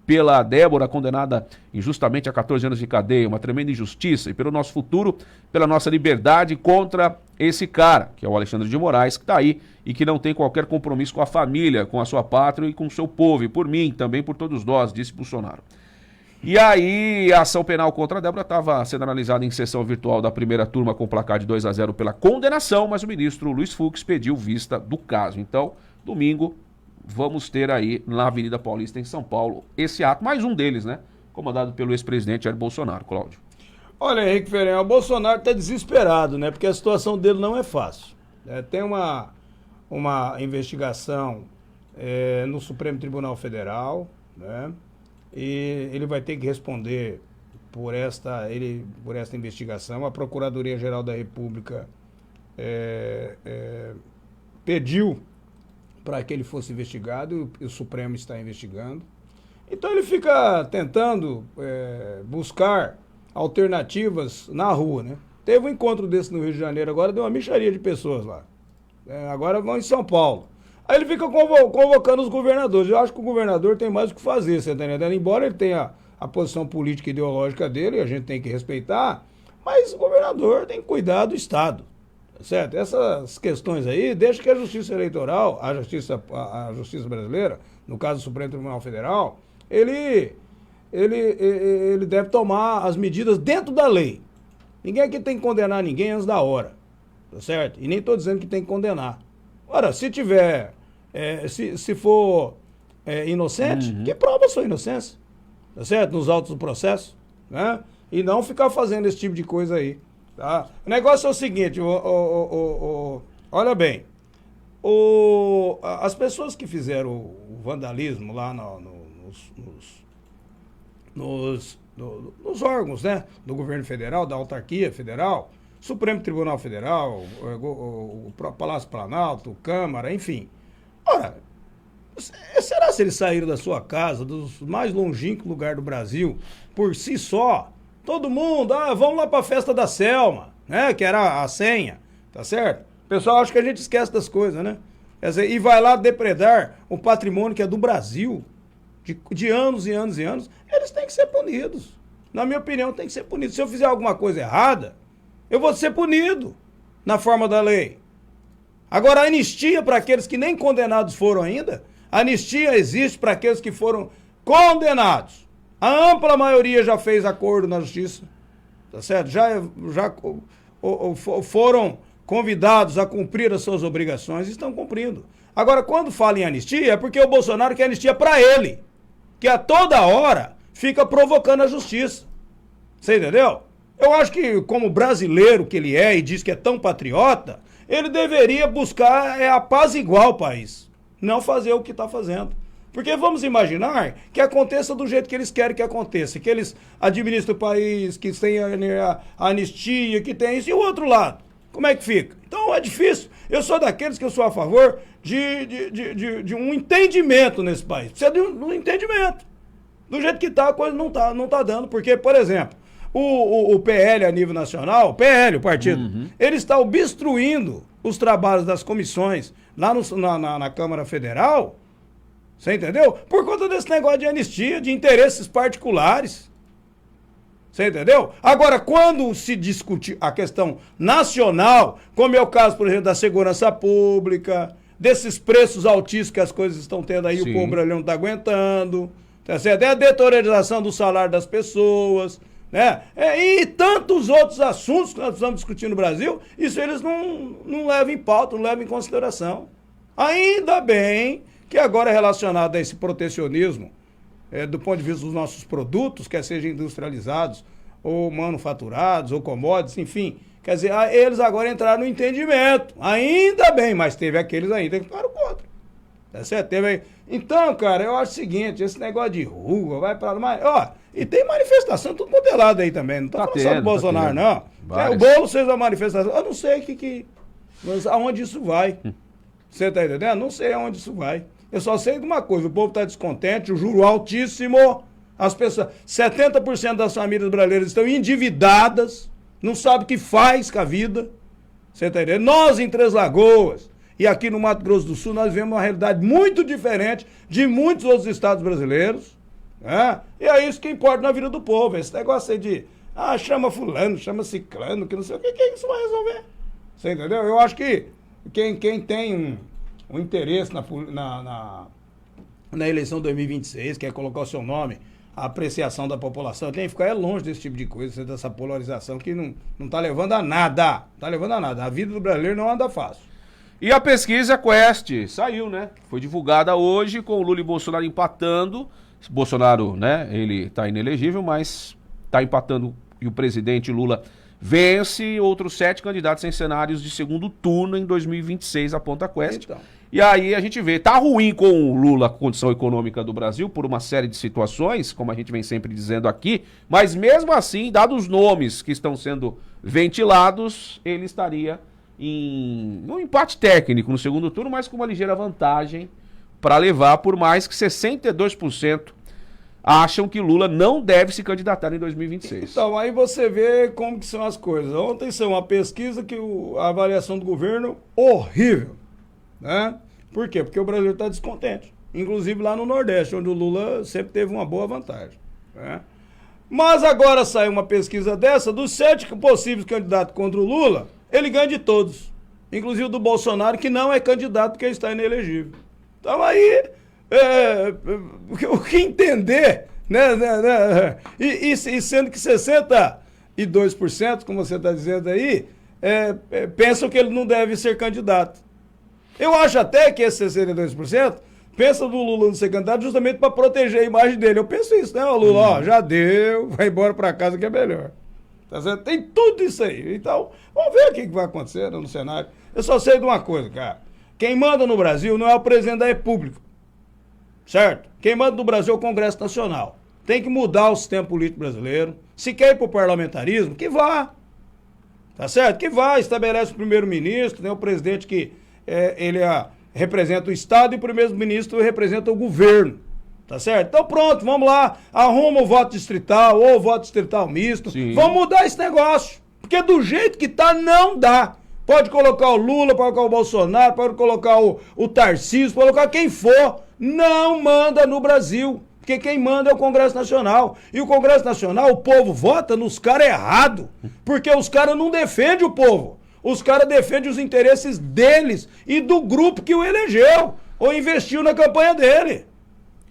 pela Débora, condenada injustamente a 14 anos de cadeia, uma tremenda injustiça, e pelo nosso futuro, pela nossa liberdade contra esse cara, que é o Alexandre de Moraes, que está aí e que não tem qualquer compromisso com a família, com a sua pátria e com o seu povo, e por mim, também por todos nós, disse Bolsonaro. E aí, a ação penal contra a Débora estava sendo analisada em sessão virtual da primeira turma com placar de 2-0 pela condenação, mas o ministro Luiz Fux pediu vista do caso. Então, domingo, vamos ter aí na Avenida Paulista, em São Paulo, esse ato, mais um deles, né? Comandado pelo ex-presidente Jair Bolsonaro, Cláudio. Olha, Henrique Ferreira, o Bolsonaro está desesperado, né? Porque a situação dele não é fácil. Tem uma investigação no Supremo Tribunal Federal, né? E ele vai ter que responder por esta investigação. A Procuradoria-Geral da República pediu para que ele fosse investigado e o Supremo está investigando. Então ele fica tentando buscar alternativas na rua, né? Teve um encontro desse no Rio de Janeiro, agora deu uma mixaria de pessoas lá. Agora vão em São Paulo. Aí ele fica convocando os governadores. Eu acho que o governador tem mais o que fazer, você tá entendendo? Embora ele tenha a posição política e ideológica dele, a gente tem que respeitar, mas o governador tem que cuidar do Estado, certo? Essas questões aí, deixa que a Justiça Eleitoral, a Justiça Brasileira, no caso do Supremo Tribunal Federal, ele deve tomar as medidas dentro da lei. Ninguém aqui tem que condenar ninguém antes da hora, tá certo? E nem estou dizendo que tem que condenar. Ora, se tiver, se for inocente, que prova a sua inocência, tá certo? Nos autos do processo, né? E não ficar fazendo esse tipo de coisa aí, tá? O negócio é o seguinte, olha bem, as pessoas que fizeram o vandalismo lá nos órgãos, né, do governo federal, da autarquia federal, Supremo Tribunal Federal, o Palácio Planalto, Câmara, enfim. Ora, será se eles saíram da sua casa, dos mais longínquos lugares do Brasil, por si só? Todo mundo, vamos lá pra festa da Selma, né, que era a senha, tá certo? O pessoal acha que a gente esquece das coisas, né? Quer dizer, e vai lá depredar o patrimônio que é do Brasil, de anos e anos e anos, eles têm que ser punidos. Na minha opinião, tem que ser punido. Se eu fizer alguma coisa errada, eu vou ser punido na forma da lei. Agora, a anistia para aqueles que nem condenados foram ainda, a anistia existe para aqueles que foram condenados. A ampla maioria já fez acordo na justiça, tá certo? Já foram convidados a cumprir as suas obrigações e estão cumprindo. Agora, quando fala em anistia, é porque o Bolsonaro quer anistia para ele, que a toda hora fica provocando a justiça. Você entendeu? Eu acho que, como brasileiro que ele é e diz que é tão patriota, ele deveria buscar apaziguar o país, não fazer o que está fazendo. Porque vamos imaginar que aconteça do jeito que eles querem que aconteça, que eles administram o país, que tenha a anistia, que tem isso, e o outro lado. Como é que fica? Então é difícil. Eu sou daqueles que eu sou a favor de um entendimento nesse país. Precisa de um entendimento. Do jeito que está, a coisa não tá dando. Porque, por exemplo, o PL a nível nacional, o partido, ele está obstruindo os trabalhos das comissões lá na Câmara Federal, você entendeu? Por conta desse negócio de anistia, de interesses particulares. Você entendeu? Agora, quando se discute a questão nacional, como é o caso, por exemplo, da segurança pública, desses preços altíssimos que as coisas estão tendo aí, sim, o povo brasileiro não está aguentando, tá certo? É a deteriorização do salário das pessoas, né? E tantos outros assuntos que nós precisamos discutir no Brasil, isso eles não levam em pauta, não levam em consideração. Ainda bem que agora é relacionado a esse protecionismo, do ponto de vista dos nossos produtos, quer sejam industrializados, ou manufaturados, ou commodities, enfim. Quer dizer, eles agora entraram no entendimento. Ainda bem, mas teve aqueles ainda que ficaram contra. Tá certo? Então, cara, eu acho o seguinte, esse negócio de rua, vai pra lá, e tem manifestação tudo quanto é lado aí também, não tá falando só do Bolsonaro, não. O Bolo fez uma manifestação, eu não sei aonde isso vai. Você tá entendendo? Não sei aonde isso vai. Eu só sei de uma coisa, o povo está descontente, o juro altíssimo, as pessoas, 70% das famílias brasileiras estão endividadas, não sabem o que faz com a vida, você está entendendo? Nós em Três Lagoas e aqui no Mato Grosso do Sul, nós vemos uma realidade muito diferente de muitos outros estados brasileiros, né? E é isso que importa na vida do povo, esse negócio aí de, chama fulano, chama ciclano, que não sei o que isso vai resolver, você entendeu? Eu acho que quem tem um interesse na eleição de 2026, quer colocar o seu nome, a apreciação da população, tem que ficar longe desse tipo de coisa, dessa polarização que não está levando a nada. Tá levando a nada. A vida do brasileiro não anda fácil. E a pesquisa Quest saiu, né? Foi divulgada hoje com o Lula e Bolsonaro empatando. Bolsonaro, né? Ele está inelegível, mas está empatando e o presidente Lula vence outros 7 candidatos em cenários de segundo turno em 2026, aponta a Quest. Então. E aí a gente vê, tá ruim com o Lula a condição econômica do Brasil por uma série de situações, como a gente vem sempre dizendo aqui, mas mesmo assim, dados os nomes que estão sendo ventilados, ele estaria em um empate técnico no segundo turno, mas com uma ligeira vantagem para levar, por mais que 62% acham que Lula não deve se candidatar em 2026. Então, aí você vê como que são as coisas. Ontem saiu uma pesquisa que a avaliação do governo horrível, né? Por quê? Porque o Brasil está descontente. Inclusive lá no Nordeste, onde o Lula sempre teve uma boa vantagem, né? Mas agora saiu uma pesquisa dessa, dos 7 possíveis candidatos contra o Lula, ele ganha de todos. Inclusive do Bolsonaro, que não é candidato porque está inelegível. Então aí... o que entender, né? E sendo que 62%, como você está dizendo aí, pensam que ele não deve ser candidato. Eu acho até que esses 62% pensa do Lula não ser candidato justamente para proteger a imagem dele. Eu penso isso, né, Lula? Ó, já deu, vai embora para casa que é melhor. Tá certo? Tem tudo isso aí. Então, vamos ver o que vai acontecer no cenário. Eu só sei de uma coisa, cara. Quem manda no Brasil não é o presidente da República. Certo? Quem manda no Brasil é o Congresso Nacional. Tem que mudar o sistema político brasileiro. Se quer ir pro parlamentarismo, que vá. Tá certo? Que vá, estabelece o primeiro-ministro, né? O presidente que representa o Estado e o primeiro-ministro representa o governo. Tá certo? Então pronto, vamos lá, arruma o voto distrital ou o voto distrital misto. Sim. Vamos mudar esse negócio. Porque do jeito que tá, não dá. Pode colocar o Lula, pode colocar o Bolsonaro, pode colocar o Tarcísio, pode colocar quem for. Não manda no Brasil. Porque quem manda é o Congresso Nacional. E o Congresso Nacional, o povo vota nos caras errados. Porque os caras não defendem o povo. Os caras defendem os interesses deles e do grupo que o elegeu ou investiu na campanha dele.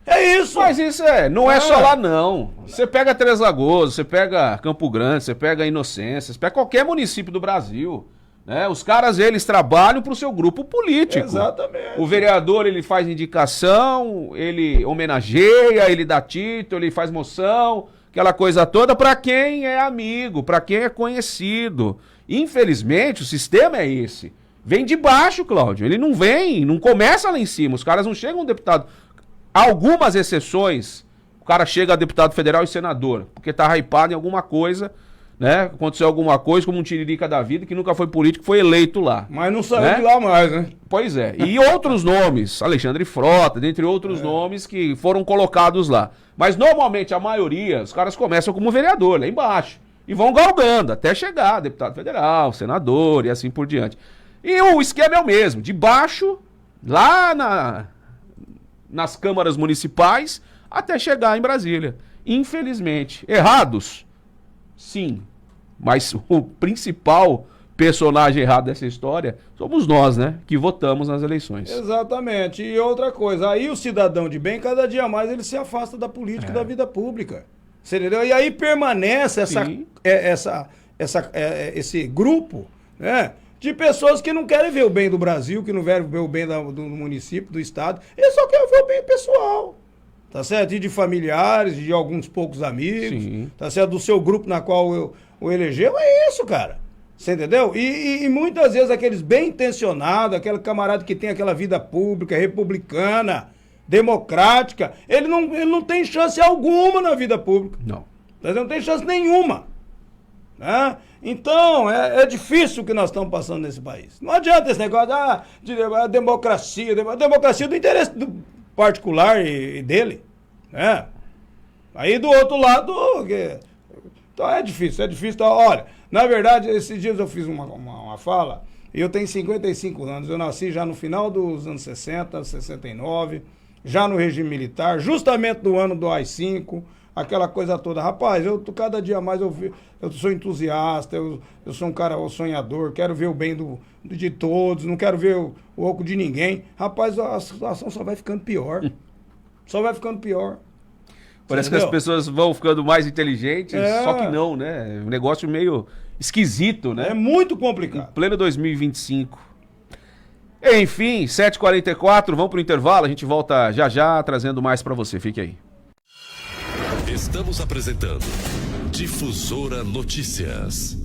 É isso. Mas isso não é só lá não. Você pega Três Lagoas, você pega Campo Grande, você pega Inocência, você pega qualquer município do Brasil. Né? Os caras, eles trabalham pro seu grupo político. Exatamente. O vereador, ele faz indicação, ele homenageia, ele dá título, ele faz moção, aquela coisa toda para quem é amigo, para quem é conhecido. Infelizmente, o sistema é esse. Vem de baixo, Cláudio. Ele não vem, não começa lá em cima. Os caras não chegam a deputado. Algumas exceções, o cara chega a deputado federal e senador, porque tá hypado em alguma coisa, né? Aconteceu alguma coisa, como um tiririca da vida, que nunca foi político, foi eleito lá. Mas não saiu de lá mais, né? Pois é. E outros nomes, Alexandre Frota, dentre outros nomes que foram colocados lá. Mas normalmente, a maioria, os caras começam como vereador, lá embaixo. E vão galgando até chegar a deputado federal, senador e assim por diante. E o esquema é o mesmo, de baixo, lá nas câmaras municipais, até chegar em Brasília. Infelizmente. Errados? Sim. Mas o principal personagem errado dessa história somos nós, né? Que votamos nas eleições. Exatamente. E outra coisa, aí o cidadão de bem, cada dia mais ele se afasta da política e da vida pública. Você entendeu? E aí permanece esse grupo, né? De pessoas que não querem ver o bem do Brasil, que não querem ver o bem do município, do estado. Eles só querem ver o bem pessoal. Tá certo? E de familiares, de alguns poucos amigos. Sim. Tá certo? Do seu grupo na qual o elegeu. É isso, cara. Você entendeu? E muitas vezes aqueles bem intencionados, aquele camarada que tem aquela vida pública, republicana, democrática, ele não tem chance alguma na vida pública. Não. Não tem chance nenhuma. Né? Então, é difícil o que nós estamos passando nesse país. Não adianta esse negócio de democracia do interesse particular e dele. Né? Aí do outro lado, então é difícil. Então, olha, na verdade, esses dias eu fiz uma fala, e eu tenho 55 anos, eu nasci já no final dos anos 60, 69, já no regime militar, justamente no ano do AI-5, aquela coisa toda. Rapaz, cada dia mais eu sou entusiasta, eu sou um cara sonhador, quero ver o bem de todos, não quero ver o oco de ninguém. Rapaz, a situação só vai ficando pior. Só vai ficando pior. Parece que as pessoas vão ficando mais inteligentes, só que não, né? Um negócio meio esquisito, né? É muito complicado. Em pleno 2025. Enfim, 7h44, vamos pro intervalo, a gente volta já trazendo mais pra você, fique aí. Estamos apresentando Difusora Notícias.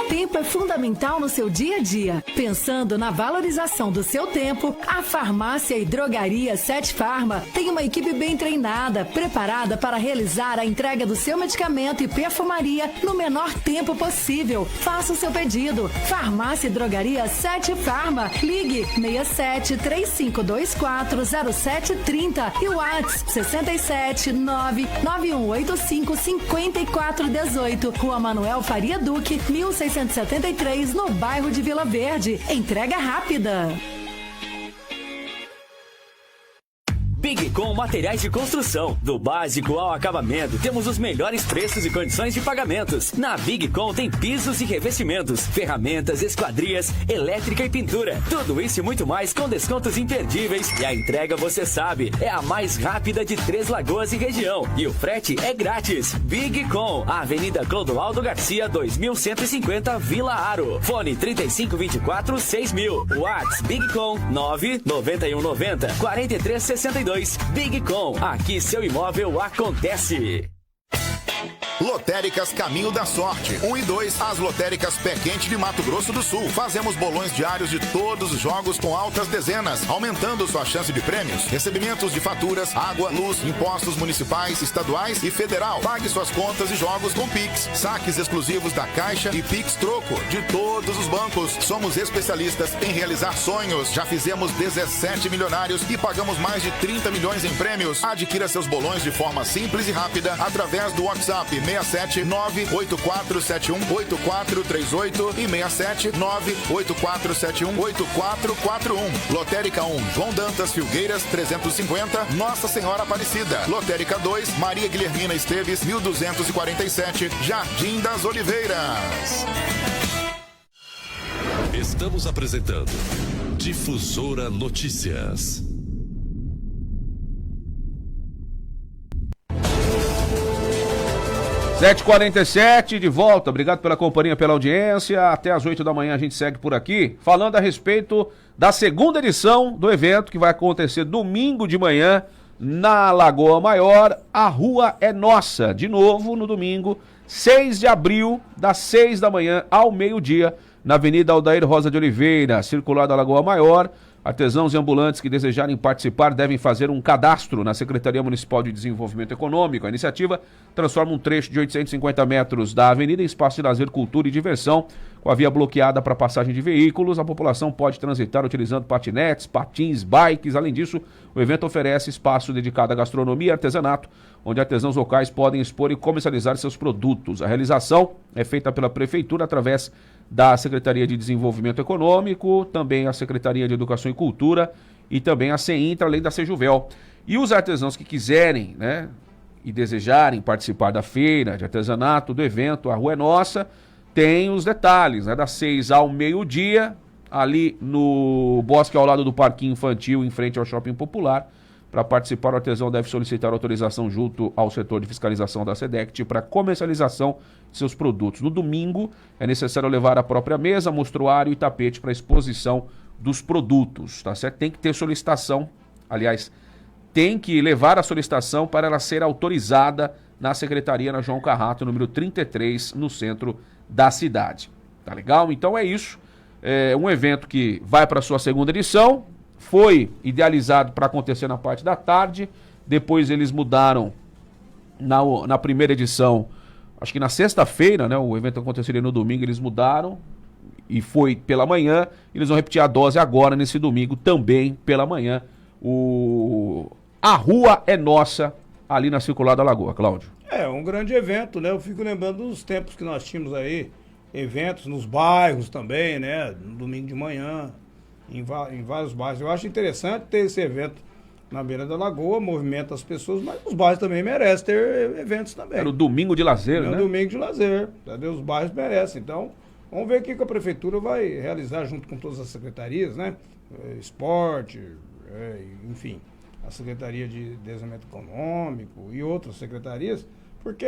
Tempo é fundamental no seu dia a dia. Pensando na valorização do seu tempo, a Farmácia e Drogaria Sete Farma tem uma equipe bem treinada, preparada para realizar a entrega do seu medicamento e perfumaria no menor tempo possível. Faça o seu pedido. Farmácia e Drogaria Sete Farma. Ligue 67 3524 0730 e o WhatsApp 67 99185 5418. Rua Manuel Faria Duque, 1673, no bairro de Vila Verde. Entrega rápida. Big Com Materiais de Construção. Do básico ao acabamento, temos os melhores preços e condições de pagamentos. Na Big Com tem pisos e revestimentos, ferramentas, esquadrias, elétrica e pintura. Tudo isso e muito mais com descontos imperdíveis. E a entrega, você sabe, é a mais rápida de Três Lagoas e região. E o frete é grátis. Big Com, Avenida Clodoaldo Garcia, 2150, Vila Aro. Fone 3524-6000. Whats Big Com 99190-4362. Big Com, aqui seu imóvel acontece. Lotéricas Caminho da Sorte, 1 e 2, as lotéricas Pé Quente de Mato Grosso do Sul. Fazemos bolões diários de todos os jogos com altas dezenas, aumentando sua chance de prêmios. Recebimentos de faturas, água, luz, impostos municipais, estaduais e federal. Pague suas contas e jogos com Pix. Saques exclusivos da Caixa e Pix Troco de todos os bancos. Somos especialistas em realizar sonhos. Já fizemos 17 milionários e pagamos mais de 30 milhões em prêmios. Adquira seus bolões de forma simples e rápida através do WhatsApp 67 98471 8438 e 67 98471 8441. Lotérica 1, João Dantas Filgueiras 350, Nossa Senhora Aparecida. Lotérica 2, Maria Guilhermina Esteves 1247, Jardim das Oliveiras. Estamos apresentando Difusora Notícias. 7h47, de volta. Obrigado pela companhia, pela audiência. Até às 8 da manhã a gente segue por aqui, falando a respeito da segunda edição do evento, que vai acontecer domingo de manhã na Lagoa Maior. A rua é nossa. De novo, no domingo, 6 de abril, das 6 da manhã ao meio-dia, na Avenida Aldair Rosa de Oliveira, circular da Lagoa Maior. Artesãos e ambulantes que desejarem participar devem fazer um cadastro na Secretaria Municipal de Desenvolvimento Econômico. A iniciativa transforma um trecho de 850 metros da avenida em espaço de lazer, cultura e diversão. Com a via bloqueada para passagem de veículos, a população pode transitar utilizando patinetes, patins, bikes. Além disso, o evento oferece espaço dedicado à gastronomia e artesanato, onde artesãos locais podem expor e comercializar seus produtos. A realização é feita pela Prefeitura através da Secretaria de Desenvolvimento Econômico, também a Secretaria de Educação e Cultura e também a CEINTRA, além da Sejuvel. E os artesãos que quiserem, né, e desejarem participar da feira de artesanato, do evento, a Rua é Nossa, tem os detalhes, né, das 6 ao meio-dia, ali no bosque ao lado do Parquinho Infantil, em frente ao Shopping Popular. Para participar, o artesão deve solicitar autorização junto ao setor de fiscalização da SEDECT para comercialização de seus produtos. No domingo, é necessário levar a própria mesa, mostruário e tapete para exposição dos produtos, tá certo? Tem que ter solicitação, aliás, tem que levar a solicitação para ela ser autorizada na Secretaria, na João Carrato, número 33, no centro da cidade. Tá legal? Então é isso. É um evento que vai para a sua segunda edição. Foi idealizado para acontecer na parte da tarde, depois eles mudaram na primeira edição, acho que na sexta-feira, né? O evento aconteceria no domingo, eles mudaram e foi pela manhã. Eles vão repetir a dose agora, nesse domingo, também pela manhã. A Rua é Nossa, ali na Circular da Lagoa, Cláudio. É um grande evento, né? Eu fico lembrando dos tempos que nós tínhamos aí, eventos nos bairros também, né? No domingo de manhã. Em vários bairros. Eu acho interessante ter esse evento na beira da lagoa, movimenta as pessoas, mas os bairros também merecem ter eventos também. Era o domingo de lazer, né? É o domingo de lazer, entendeu? Os bairros merecem. Então, vamos ver o que a prefeitura vai realizar junto com todas as secretarias, né? Esporte, enfim, a Secretaria de Desenvolvimento Econômico e outras secretarias, porque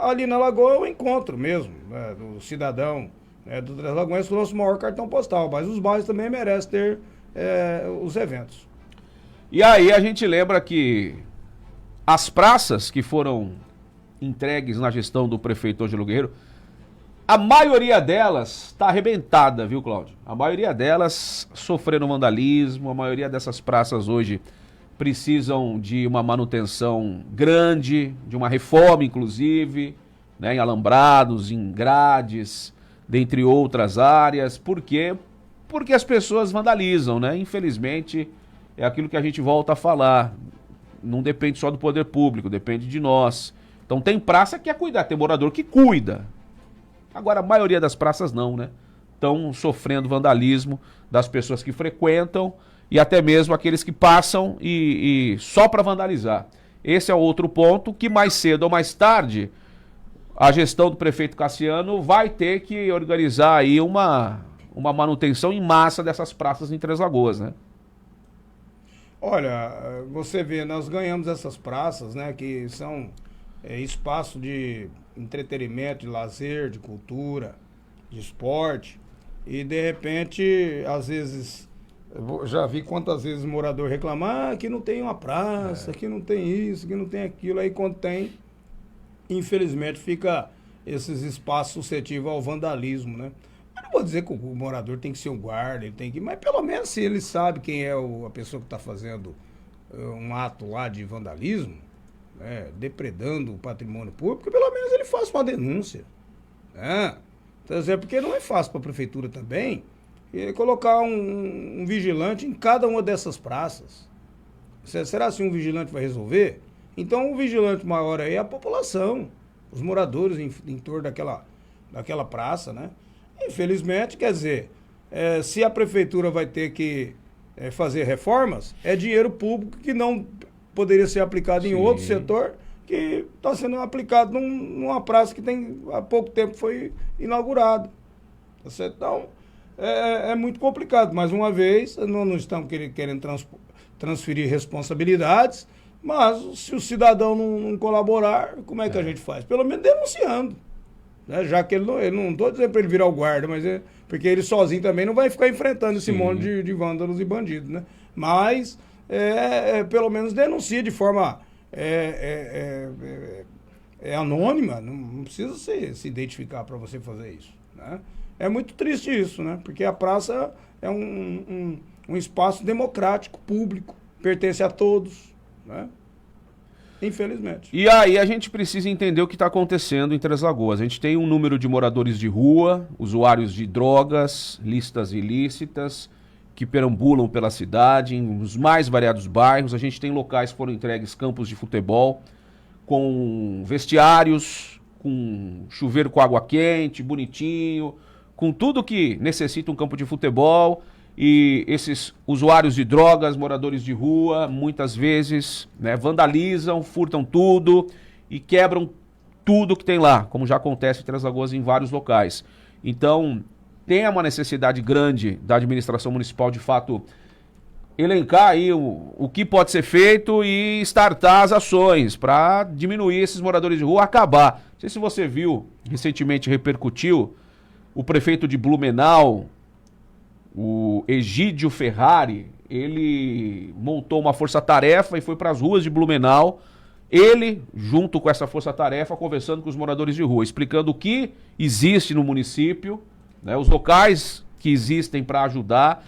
ali na lagoa é o encontro mesmo, né, do cidadão, do Três Lagoas, o nosso maior cartão postal, mas os bairros também merecem ter os eventos. E aí a gente lembra que as praças que foram entregues na gestão do prefeito Ângelo Guerreiro, a maioria delas está arrebentada, viu, Cláudio? A maioria delas sofreram vandalismo, a maioria dessas praças hoje precisam de uma manutenção grande, de uma reforma inclusive, né, em alambrados, em grades, dentre outras áreas. Por quê? Porque as pessoas vandalizam, né? Infelizmente, é aquilo que a gente volta a falar. Não depende só do poder público, depende de nós. Então tem praça que é cuidar, tem morador que cuida. Agora, a maioria das praças não, né? Estão sofrendo vandalismo das pessoas que frequentam e até mesmo aqueles que passam e só para vandalizar. Esse é outro ponto que mais cedo ou mais tarde a gestão do prefeito Cassiano vai ter que organizar aí uma manutenção em massa dessas praças em Três Lagoas, né? Olha, você vê, nós ganhamos essas praças, né, que são espaço de entretenimento, de lazer, de cultura, de esporte, e de repente, às vezes, eu já vi quantas vezes o morador reclamar que não tem uma praça, que não tem isso, que não tem aquilo, aí quando tem, infelizmente fica esses espaços suscetíveis ao vandalismo, né? Eu não vou dizer que o morador tem que ser um guarda, ele tem que, mas pelo menos se ele sabe quem é a pessoa que está fazendo um ato lá de vandalismo, né, depredando o patrimônio público, pelo menos ele faça uma denúncia, né? Então, porque não é fácil para a prefeitura também colocar um vigilante em cada uma dessas praças. Será assim um vigilante vai resolver? Então o vigilante maior aí é a população, os moradores em torno daquela praça, né? Infelizmente, quer dizer, se a prefeitura vai ter que fazer reformas, é dinheiro público que não poderia ser aplicado em outro setor, que está sendo aplicado numa praça que há pouco tempo foi inaugurado. Então, é muito complicado. Mais uma vez, não estamos querendo transferir responsabilidades, mas se o cidadão não colaborar, como é que a gente faz? Pelo menos denunciando. Né? Já que ele não estou dizendo para ele virar o guarda, mas porque ele sozinho também não vai ficar enfrentando esse monte de vândalos e bandidos, né? Mas pelo menos denuncia de forma anônima, não precisa se identificar para você fazer isso, né? É muito triste isso, né? Porque a praça é um espaço democrático, público, pertence a todos, né? Infelizmente. E aí a gente precisa entender o que está acontecendo em Três Lagoas. A gente tem um número de moradores de rua, usuários de drogas, listas ilícitas, que perambulam pela cidade, em os mais variados bairros. A gente tem locais que foram entregues campos de futebol, com vestiários, com chuveiro com água quente, bonitinho, com tudo que necessita um campo de futebol. E esses usuários de drogas, moradores de rua, muitas vezes, né, vandalizam, furtam tudo e quebram tudo que tem lá, como já acontece em Três Lagoas em vários locais. Então, tem uma necessidade grande da administração municipal, de fato, elencar aí o que pode ser feito e startar as ações para diminuir esses moradores de rua, acabar. Não sei se você viu, recentemente repercutiu, o prefeito de Blumenau, o Egídio Ferrari, ele montou uma força-tarefa e foi para as ruas de Blumenau, ele, junto com essa força-tarefa, conversando com os moradores de rua, explicando o que existe no município, né, os locais que existem para ajudar,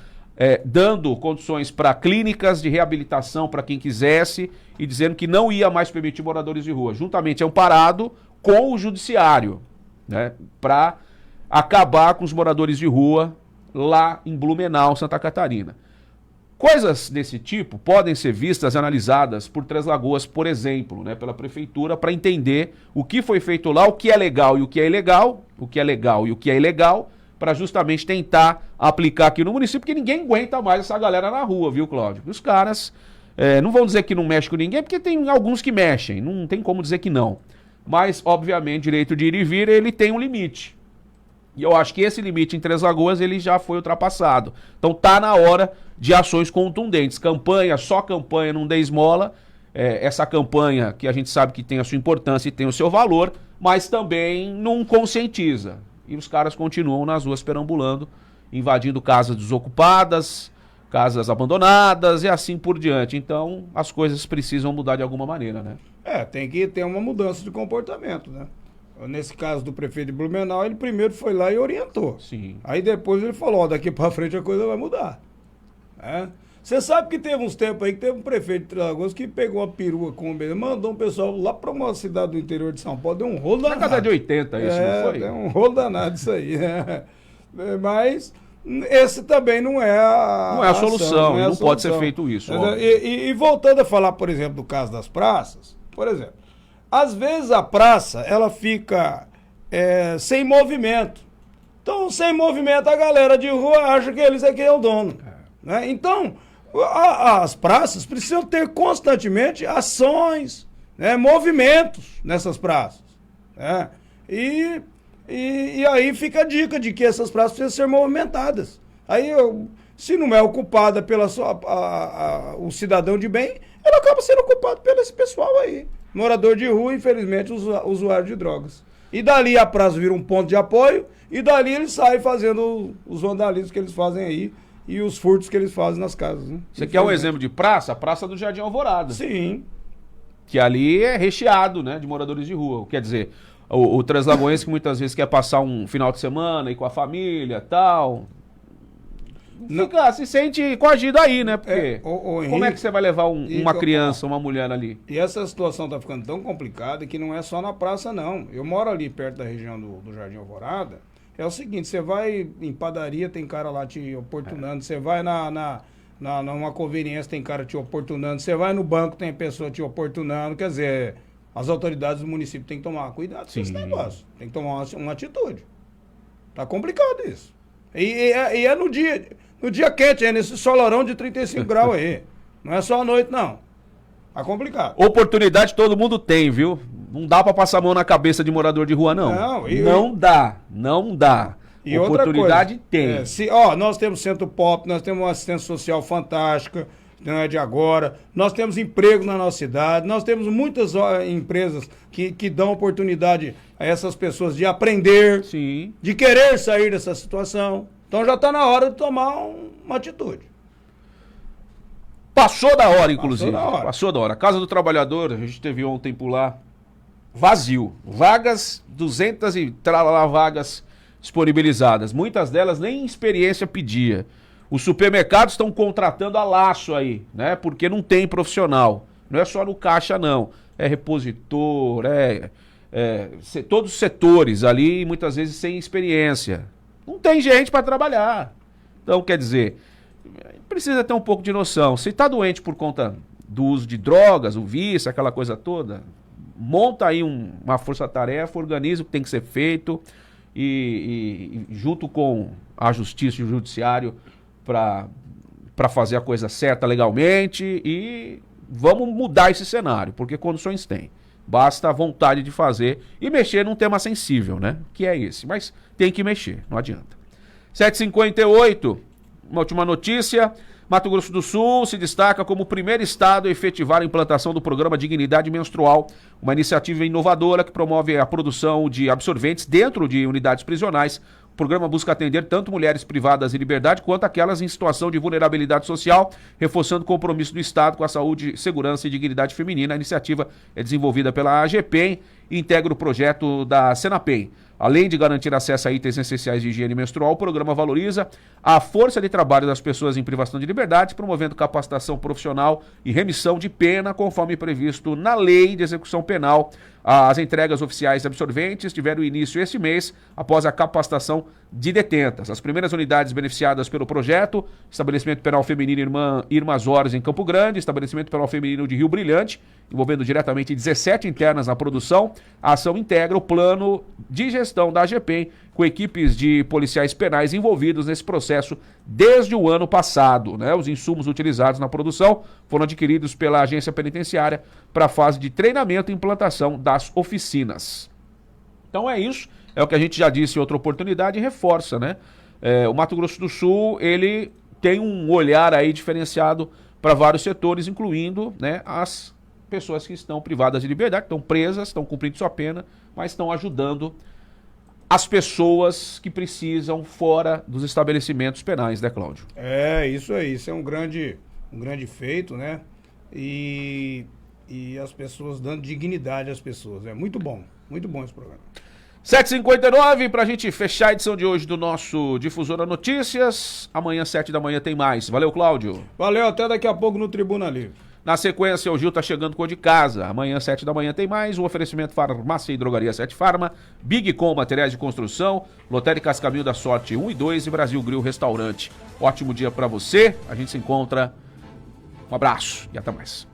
dando condições para clínicas de reabilitação para quem quisesse e dizendo que não ia mais permitir moradores de rua, juntamente amparado com o judiciário, né, para acabar com os moradores de rua lá em Blumenau, Santa Catarina. Coisas desse tipo podem ser vistas e analisadas por Três Lagoas, por exemplo, né, pela prefeitura, para entender o que foi feito lá, o que é legal e o que é ilegal, o que é legal e o que é ilegal, para justamente tentar aplicar aqui no município, porque ninguém aguenta mais essa galera na rua, viu, Cláudio? Os caras não vão dizer que não mexe com ninguém, porque tem alguns que mexem, não tem como dizer que não. Mas, obviamente, direito de ir e vir, ele tem um limite. E eu acho que esse limite em Três Lagoas, ele já foi ultrapassado. Então tá na hora de ações contundentes. Campanha, só campanha não dê esmola. Essa campanha que a gente sabe que tem a sua importância e tem o seu valor, mas também não conscientiza. E os caras continuam nas ruas perambulando, invadindo casas desocupadas, casas abandonadas e assim por diante. Então as coisas precisam mudar de alguma maneira, né? Tem que ter uma mudança de comportamento, né? Nesse caso do prefeito de Blumenau, ele primeiro foi lá e orientou. Sim. Aí depois ele falou, daqui pra frente a coisa vai mudar. Você sabe que teve uns tempos aí que teve um prefeito de Três Lagoas que pegou uma perua com mandou um pessoal lá pra uma cidade do interior de São Paulo, deu um rolo danado. Na década de 80 isso, não foi? Deu um rolo danado isso aí. Mas esse também não é a solução, não pode ser feito isso. E voltando a falar, por exemplo, do caso das praças, por exemplo, às vezes a praça, ela fica sem movimento. Então, sem movimento, a galera de rua acha que eles é que é o dono. Né? Então, As praças precisam ter constantemente ações, né, movimentos nessas praças. Né? E aí fica a dica de que essas praças precisam ser movimentadas. Aí, se não é ocupada o cidadão de bem, ela acaba sendo ocupado pelo esse pessoal aí. Morador de rua, infelizmente, usuário de drogas. E dali a praça vira um ponto de apoio, e dali eles saem fazendo os vandalismos que eles fazem aí e os furtos que eles fazem nas casas. Né? Você quer um exemplo de praça? A Praça do Jardim Alvorada. Sim. Que ali é recheado, né, de moradores de rua. Quer dizer, o Translagoense que muitas vezes quer passar um final de semana aí com a família e tal... se sente coagido aí, né? Porque Henrique, como é que você vai levar uma criança, uma mulher ali? E essa situação tá ficando tão complicada que não é só na praça, não. Eu moro ali perto da região do Jardim Alvorada. É o seguinte, você vai em padaria, tem cara lá te oportunando. Você vai numa conveniência, tem cara te oportunando. Você vai no banco, tem pessoa te oportunando. Quer dizer, as autoridades do município têm que tomar cuidado com esse negócio. Tem que tomar uma atitude. Tá complicado isso. E é no dia quente, é nesse solarão de 35 graus aí. Não é só à noite, não. Tá complicado. Oportunidade todo mundo tem, viu? Não dá pra passar a mão na cabeça de morador de rua, não. Não dá. E oportunidade tem. Nós temos centro pop, nós temos uma assistência social fantástica, não é de agora. Nós temos emprego na nossa cidade, nós temos muitas empresas que dão oportunidade a essas pessoas de aprender, sim, de querer sair dessa situação. Então já está na hora de tomar uma atitude. Passou da hora, inclusive. Passou da hora. A Casa do Trabalhador, a gente teve ontem por lá, vazio. Vagas, 200 e tralala vagas disponibilizadas. Muitas delas nem experiência pedia. Os supermercados estão contratando a laço aí, né? Porque não tem profissional. Não é só no caixa, não. É repositor, todos os setores ali, muitas vezes sem experiência. Não tem gente para trabalhar. Então, quer dizer, precisa ter um pouco de noção. Se está doente por conta do uso de drogas, o vício, aquela coisa toda, monta aí uma força-tarefa, organiza o que tem que ser feito e junto com a justiça e o judiciário para fazer a coisa certa legalmente e vamos mudar esse cenário, porque condições tem. Basta a vontade de fazer e mexer num tema sensível, né? Que é esse. Mas tem que mexer, não adianta. 7h58, uma última notícia. Mato Grosso do Sul se destaca como o primeiro estado a efetivar a implantação do programa Dignidade Menstrual, uma iniciativa inovadora que promove a produção de absorventes dentro de unidades prisionais. O programa busca atender tanto mulheres privadas de liberdade quanto aquelas em situação de vulnerabilidade social, reforçando o compromisso do Estado com a saúde, segurança e dignidade feminina. A iniciativa é desenvolvida pela AGPEM e integra o projeto da Senapem. Além de garantir acesso a itens essenciais de higiene menstrual, o programa valoriza a força de trabalho das pessoas em privação de liberdade, promovendo capacitação profissional e remissão de pena, conforme previsto na Lei de Execução Penal. As entregas oficiais de absorventes tiveram início este mês, após a capacitação de detentas. As primeiras unidades beneficiadas pelo projeto: Estabelecimento Penal Feminino Irmas Horas, em Campo Grande, Estabelecimento Penal Feminino de Rio Brilhante, envolvendo diretamente 17 internas na produção. A ação integra o plano de gestão da AGPEM, com equipes de policiais penais envolvidos nesse processo desde o ano passado, né? Os insumos utilizados na produção foram adquiridos pela agência penitenciária para a fase de treinamento e implantação das oficinas. Então é isso, é o que a gente já disse em outra oportunidade e reforça, né? O Mato Grosso do Sul, ele tem um olhar aí diferenciado para vários setores, incluindo, né, as pessoas que estão privadas de liberdade, estão presas, estão cumprindo sua pena, mas estão ajudando as pessoas que precisam fora dos estabelecimentos penais, né, Cláudio? Isso aí, isso é um grande feito, né? E as pessoas dando dignidade às pessoas. É muito bom esse programa. 7h59, pra gente fechar a edição de hoje do nosso Difusora Notícias. Amanhã, 7 da manhã, tem mais. Valeu, Cláudio. Valeu, até daqui a pouco no Tribuna Livre. Na sequência, o Gil tá chegando com o de casa. Amanhã, 7 da manhã, tem mais. Um oferecimento Farmácia e Drogaria 7 Farma, Big Com Materiais de Construção, Lotéricas Caminho da Sorte 1 e 2 e Brasil Grill Restaurante. Ótimo dia pra você. A gente se encontra. Um abraço e até mais.